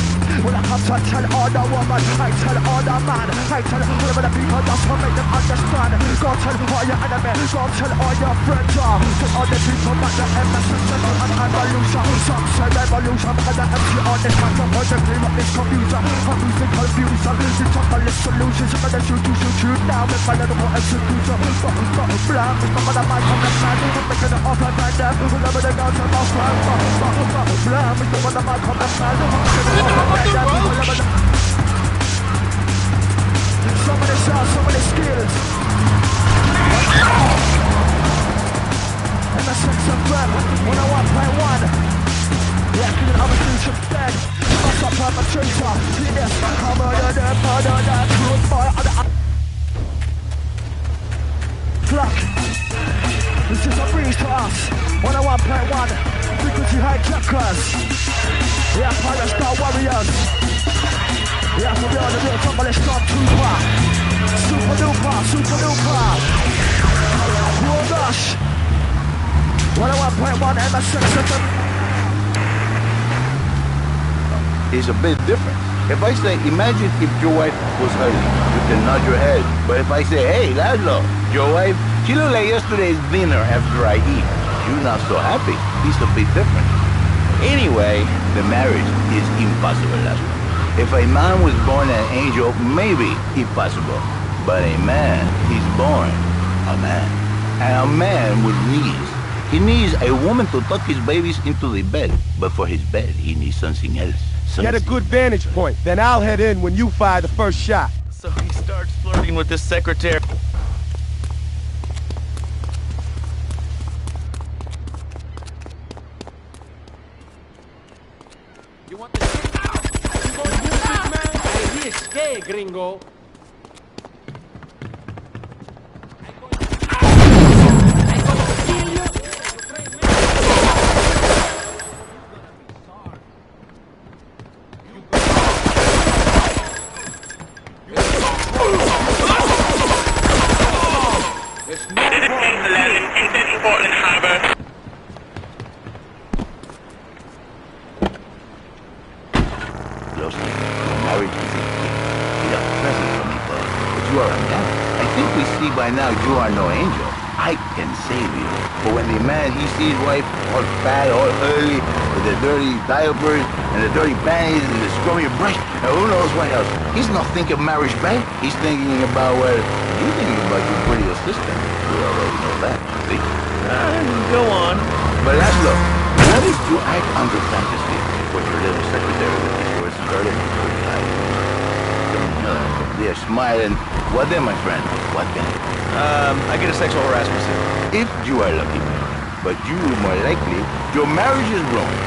When I come to tell all the woman, I tell all the man, I tell all the people just to make them understand. Go tell all your enemy, go tell all your friends. Tell all the people that the MS is settled an evolution. Some say revolution, but the empty on this microphone, the name of this computer. For music confusion, you talk about the solutions, but the shoot down with my little execution. Blam, it's not what I might come to plan. We're making it off like that, whenever they go to my friend. Blam, it's not what I might come to plan. So many shots, so many skills. And the sense of rap, 101.1. Yeah, killing other dudes instead. What's up, perpetrator? See this, cover the murder, that truth boy on the clock. This is a breeze to us. 101.1. Frequency hijackers. Yeah, Pirate Star Warriors. Yeah, for real, the real trouble is Stormtrooper. Super duper. Oh gosh. 101.1 MS6. Is a bit different. If I say, imagine if your wife was hurting, you can nod your head. But if I say, hey, Laszlo, your wife, she looked like yesterday's dinner after I eat. You're not so happy. It's a bit different. Anyway, the marriage is impossible, Laszlo. If a man was born an angel, maybe impossible. But a man is born a man. And a man with needs. He needs a woman to tuck his babies into the bed. But for his bed, he needs something else. Get a good vantage point, then I'll head in when you fire the first shot. So he starts flirting with his secretary. You want the shit out? You want music, man? Hey, he's gay, gringo. By now, you are no angel. I can save you. But when the man, he sees wife all fat, all early, with the dirty diapers, and the dirty panties, and the scrubby brush, and who knows what else, he's not thinking marriage back. He's thinking about, well, you're thinking about your pretty assistant. We already know that, see? Go on. But Laszlo, what if you act under fantasy for your little secretary with these words started in her life? They're smiling. What then, my friend? What then? I get a sexual harassment suit. If you are lucky, but you more likely, your marriage is ruined.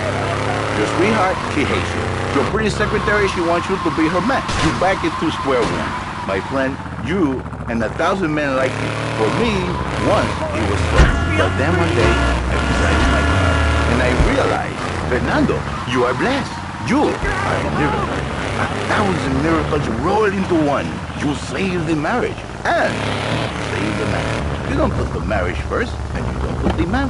Your sweetheart, she hates you. Your pretty secretary, she wants you to be her man. You back it to square one. My friend, you and 1,000 men like you. For me, once it was fun. But then one day, I was driving my car, and I realized, Fernando, you are blessed. You are a miracle. 1,000 miracles rolled into one. You save the marriage, and you save the man. You don't put the marriage first, and you don't put the man.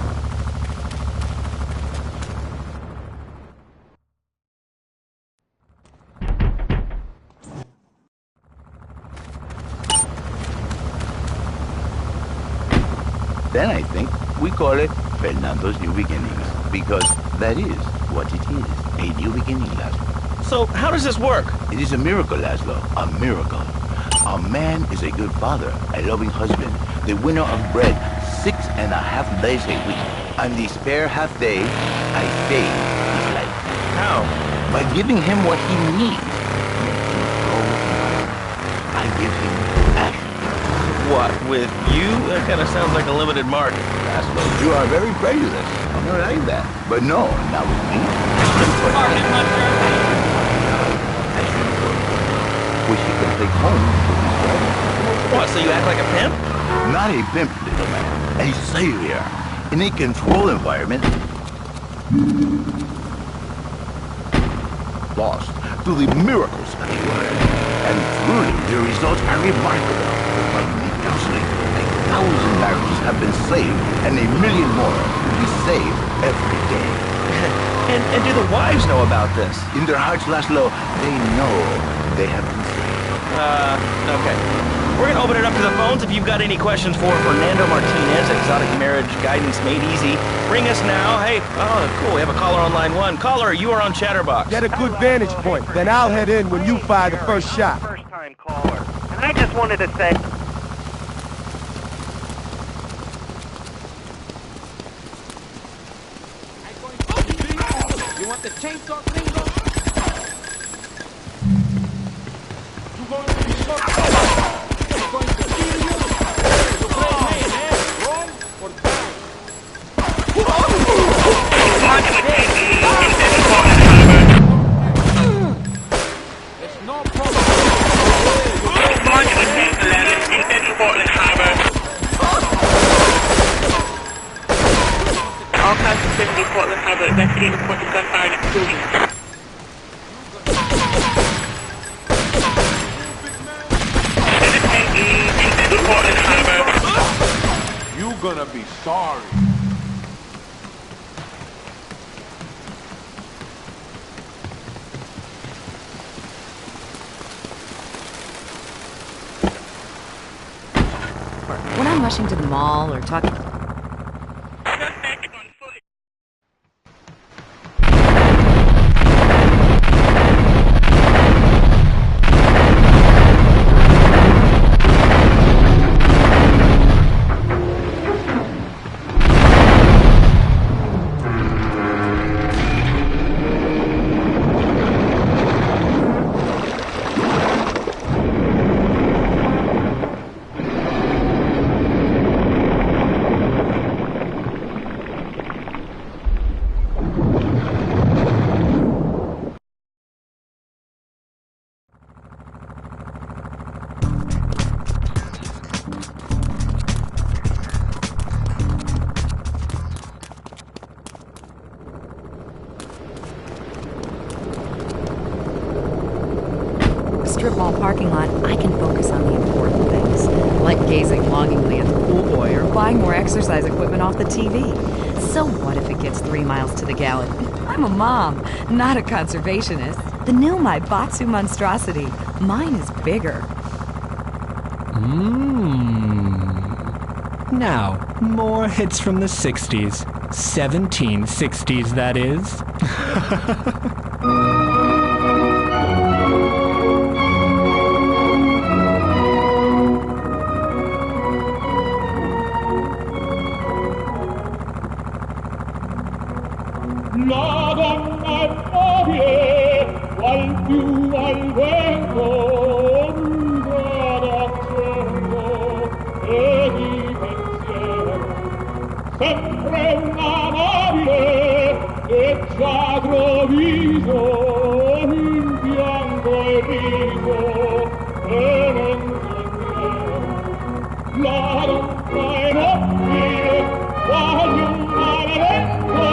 Then I think we call it Fernando's New Beginnings, because that is what it is, a new beginning, Laszlo. So, how does this work? It is a miracle, Laszlo, a miracle. A man is a good father, a loving husband, the winner of bread 6.5 days a week. And the spare half day, I save his life. How? By giving him what he needs. I give him passion. What, with you? That kind of sounds like a limited market. Laszlo, you are very prejudiced. I don't like that. But no, not with me. Which he can take home to his wife. What, so you act like a pimp? Not a pimp, little man. A savior. In a controlled environment. Lost to the miracles of the word. And truly, the results are remarkable. By unique counseling, 1,000 marriages have been saved, and 1 million more will be saved every day. And do the wives know about this? In their hearts, Laszlo, they know they have been saved. Okay. We're gonna open it up to the phones. If you've got any questions for Fernando Martinez, Exotic Marriage Guidance Made Easy, ring us now. Hey, oh, cool, we have a caller on line 1. Caller, you are on Chatterbox. Get a good vantage point, then I'll head in when you fire the first shot. First-time caller. And I just wanted to say... You want the chainsaw gringo? You going to be smoking? I'm going to kill you. You play me, man. Run or die. It's no problem. All kinds of 50 Portland Harbor. Investigate report of gunfire and explosion. You gonna be sorry. When I'm rushing to the mall or talking... strip mall parking lot, I can focus on the important things, like gazing longingly at the pool boy or buying more exercise equipment off the TV. So what if it gets 3 miles to the gallon? I'm a mom, not a conservationist. The new Maibatsu monstrosity. Mine is bigger. Now, more hits from the 60s. 1760s, that is. La donna è mobile, qual più al vento, nuda d'accento e di pensiero. Sempre una mobile, leggiadro viso, in pianto e riso, e non sentiero. La donna è mobile, qual più al vento,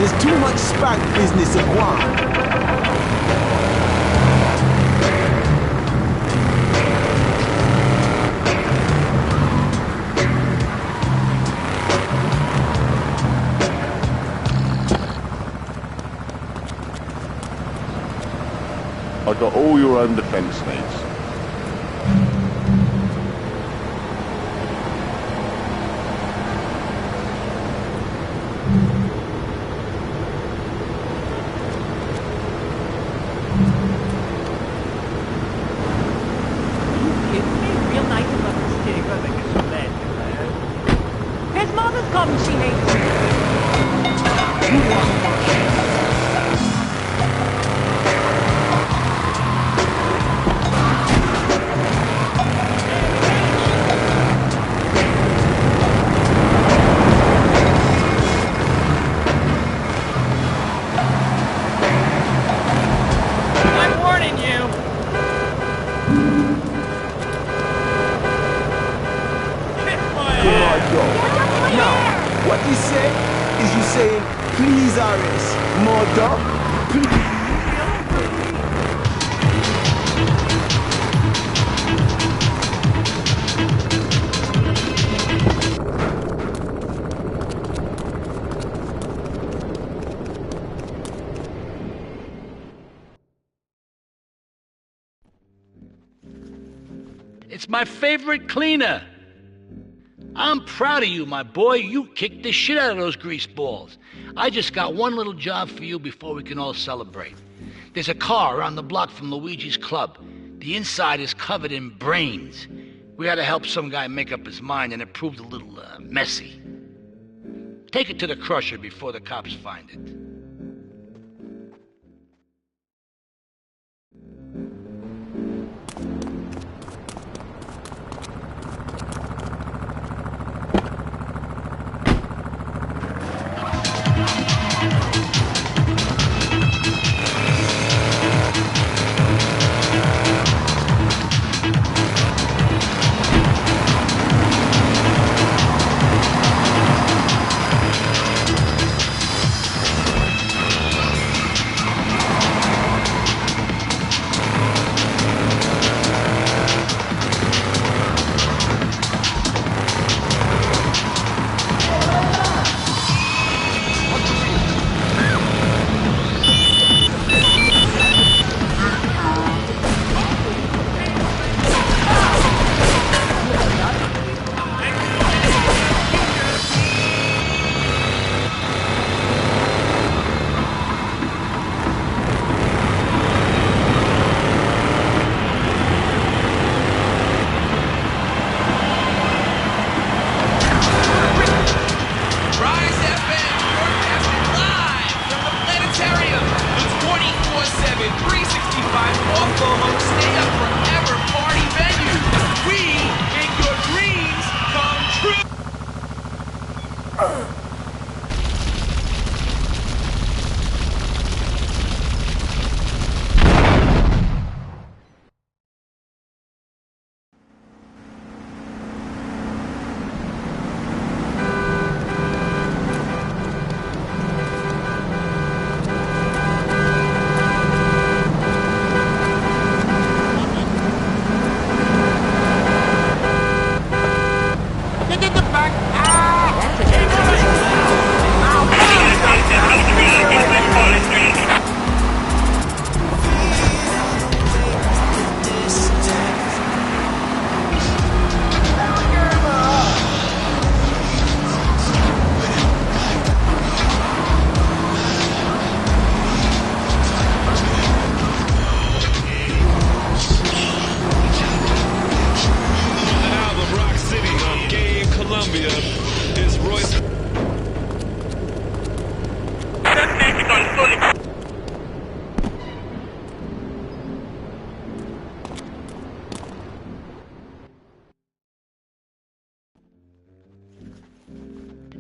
There's too much spank business in Guam. I got all your own defense needs. His mother's coming, she needs. I'm warning you. Now, what you say is you saying, please, Aris, mother, please. It's my favorite cleaner. I'm proud of you, my boy. You kicked the shit out of those grease balls. I just got one little job for you before we can all celebrate. There's a car around the block from Luigi's club. The inside is covered in brains. We had to help some guy make up his mind, and it proved a little messy. Take it to the crusher before the cops find it.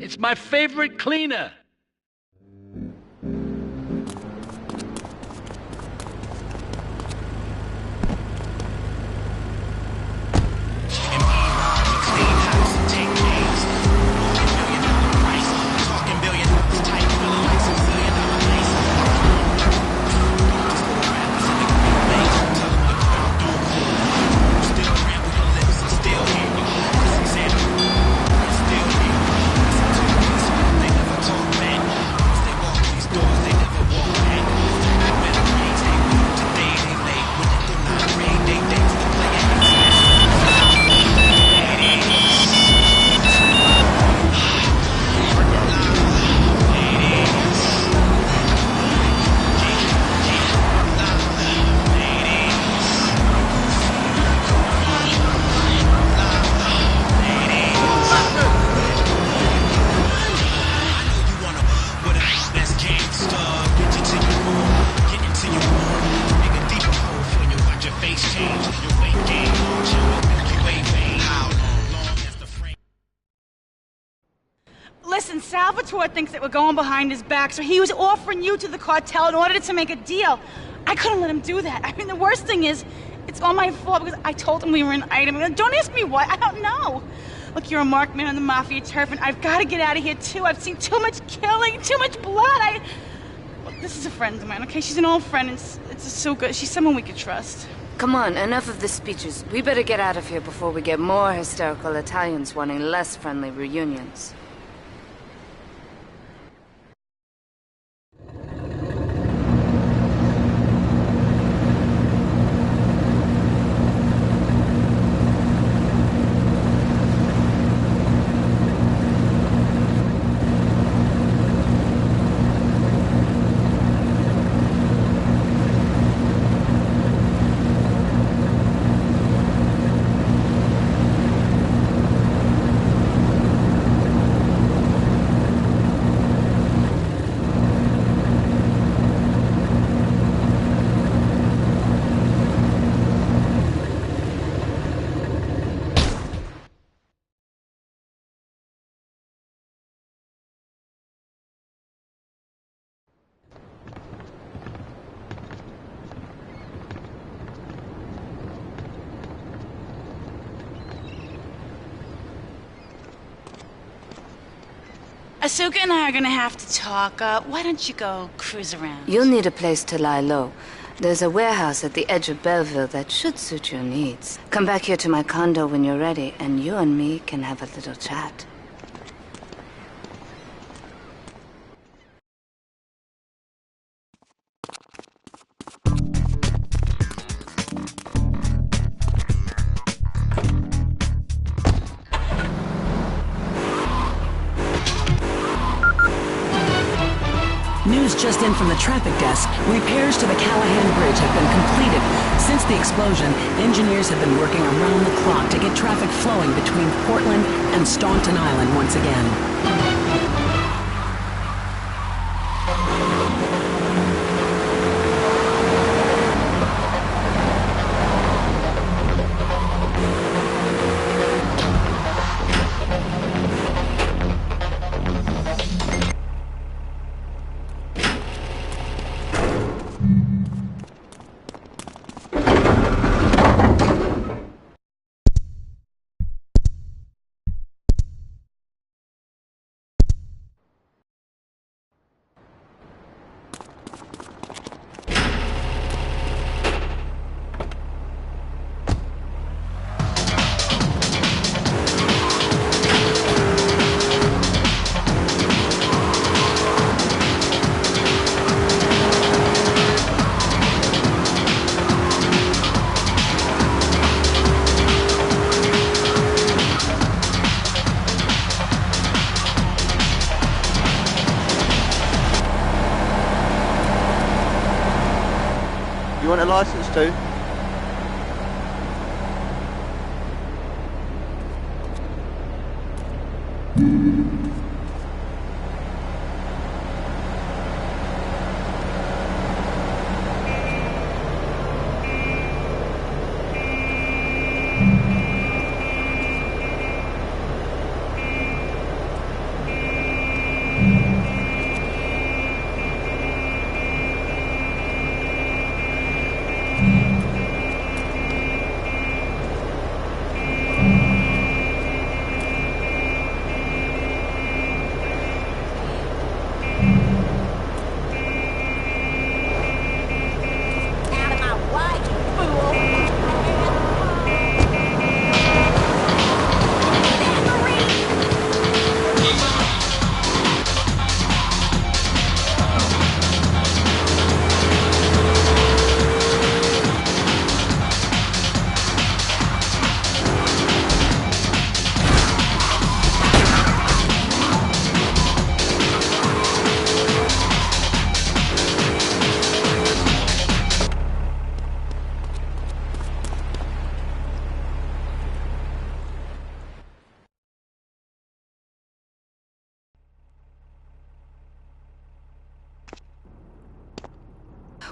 It's my favorite cleaner. Talk Listen, Salvatore thinks that we're going behind his back, so he was offering you to the cartel in order to make a deal. I couldn't let him do that. I mean, the worst thing is, it's all my fault because I told him we were an item. Don't ask me why. I don't know. Look, you're a marked man on the Mafia turf, and I've got to get out of here, too. I've seen too much killing, too much blood. Look, this is a friend of mine, okay? She's an old friend, and it's so good. She's someone we could trust. Come on, enough of the speeches. We better get out of here before we get more hysterical Italians wanting less friendly reunions. Asuka and I are gonna have to talk. Why don't you go cruise around? You'll need a place to lie low. There's a warehouse at the edge of Belleville that should suit your needs. Come back here to my condo when you're ready, and you and me can have a little chat. News just in from the traffic desk. Repairs to the Callahan Bridge have been completed. Since the explosion, engineers have been working around the clock to get traffic flowing between Portland and Staunton Island once again. You want a license too?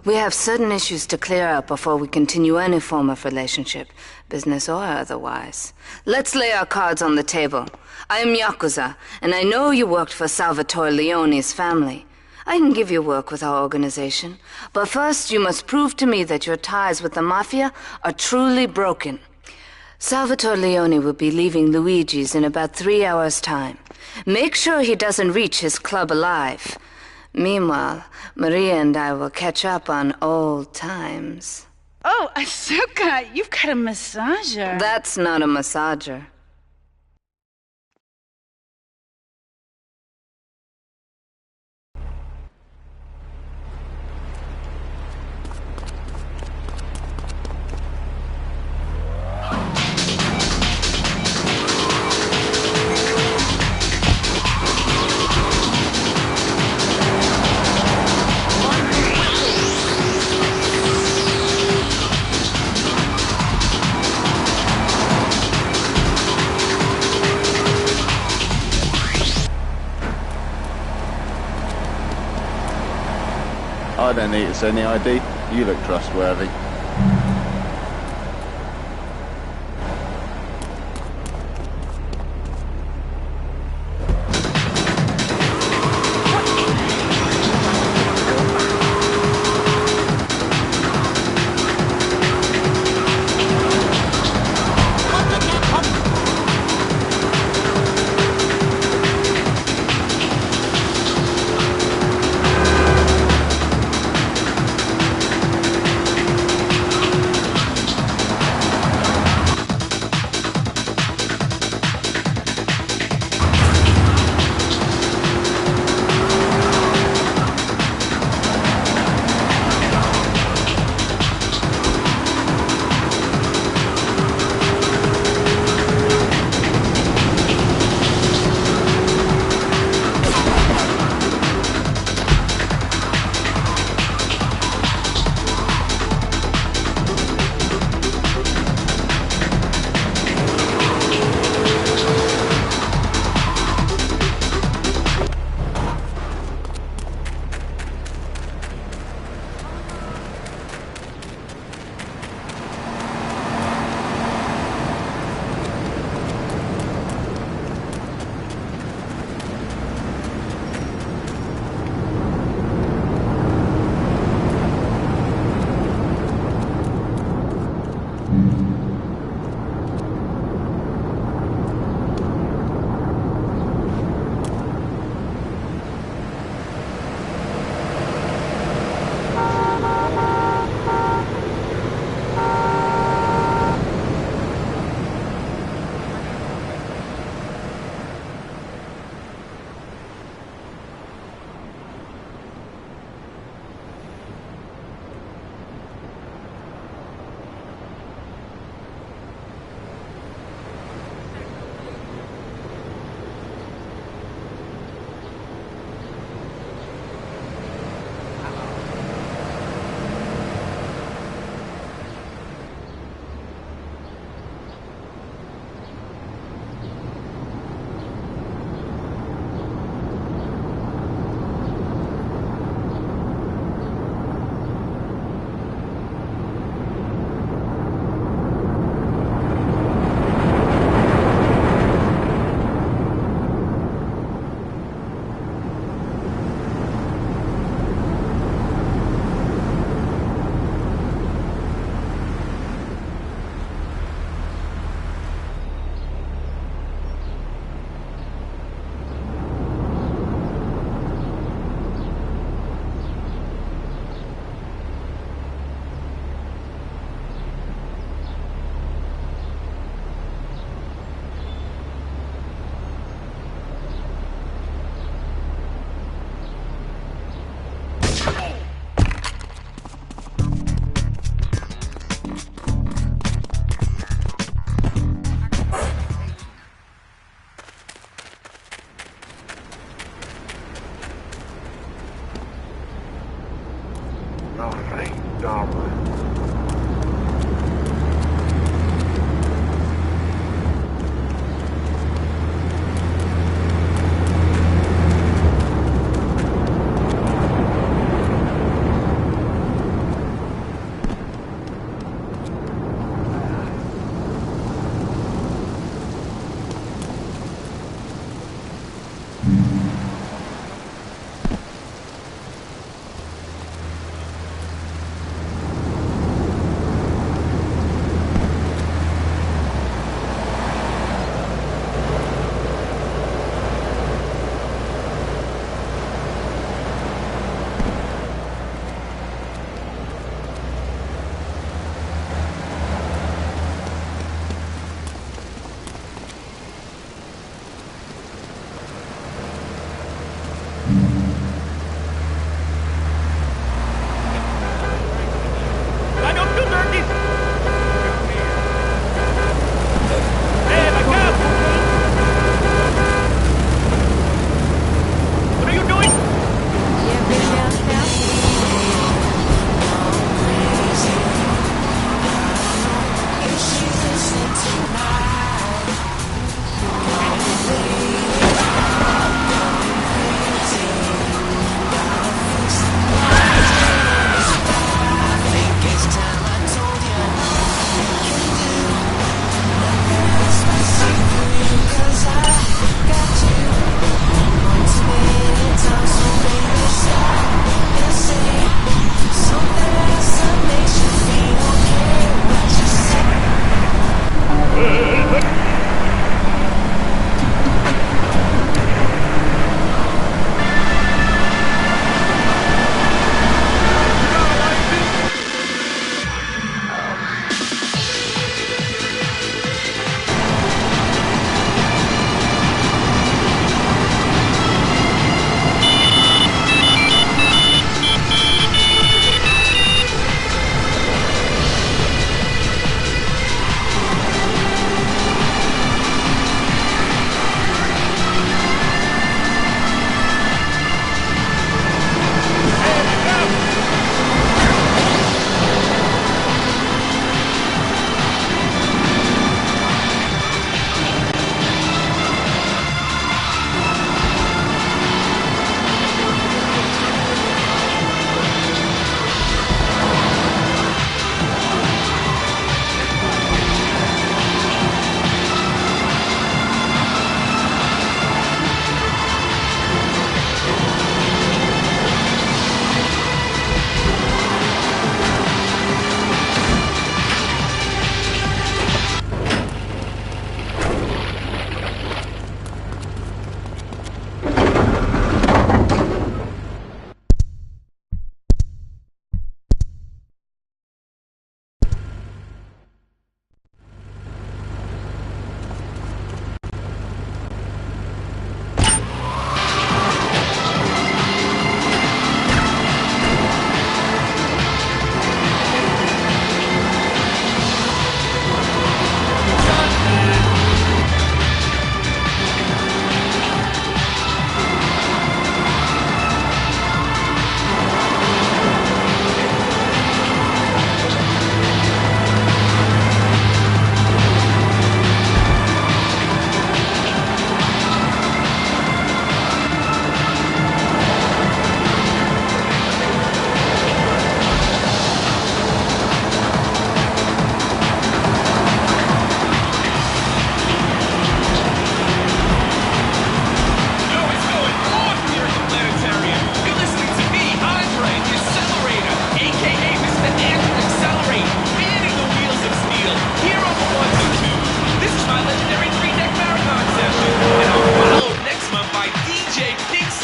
We have certain issues to clear up before we continue any form of relationship, business or otherwise. Let's lay our cards on the table. I am Yakuza, and I know you worked for Salvatore Leone's family. I can give you work with our organization, but first you must prove to me that your ties with the Mafia are truly broken. Salvatore Leone will be leaving Luigi's in about 3 hours' time. Make sure he doesn't reach his club alive. Meanwhile, Maria and I will catch up on old times. Oh, Asuka, you've got a massager. That's not a massager. I don't need to send the ID. You look trustworthy.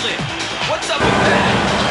building. What's up with that?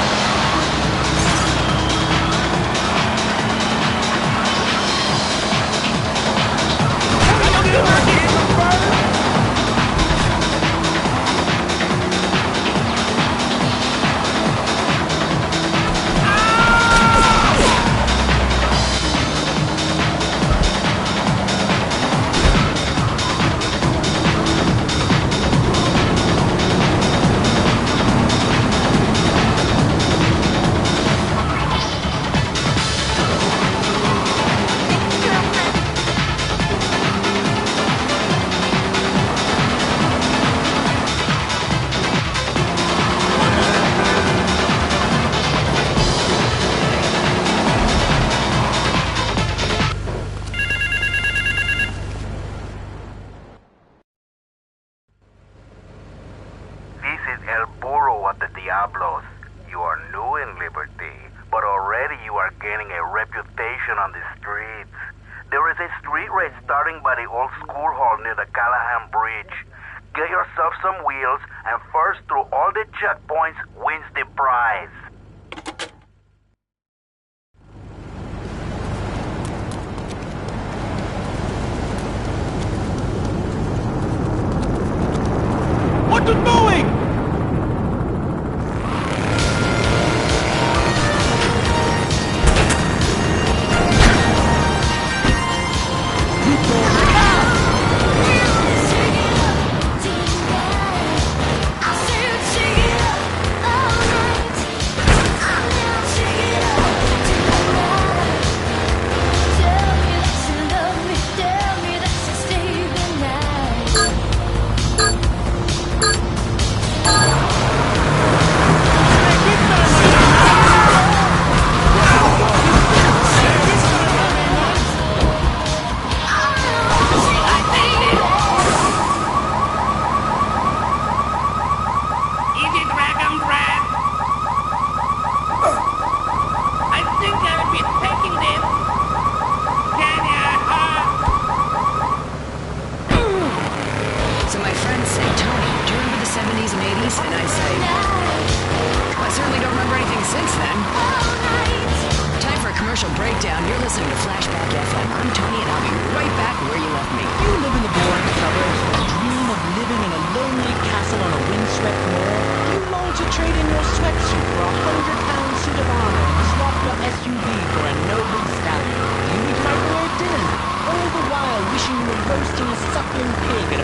You are new in Liberty, but already you are gaining a reputation on the streets. There is a street race starting by the old school hall near the Callahan Bridge. Get yourself some wheels, and first through all the checkpoints wins the prize. What you doing? Breakdown. You're listening to Flashback FM. I'm Tony, and I'll be right back where you left me. You live in the boring suburbs and dream of living in a lonely castle on a windswept moor. You long to trade in your sweatsuit for a 100-pound suit of armor and swap your SUV for a noble stallion. You eat microwave dinners, all the while wishing you were roasting a suckling pig at a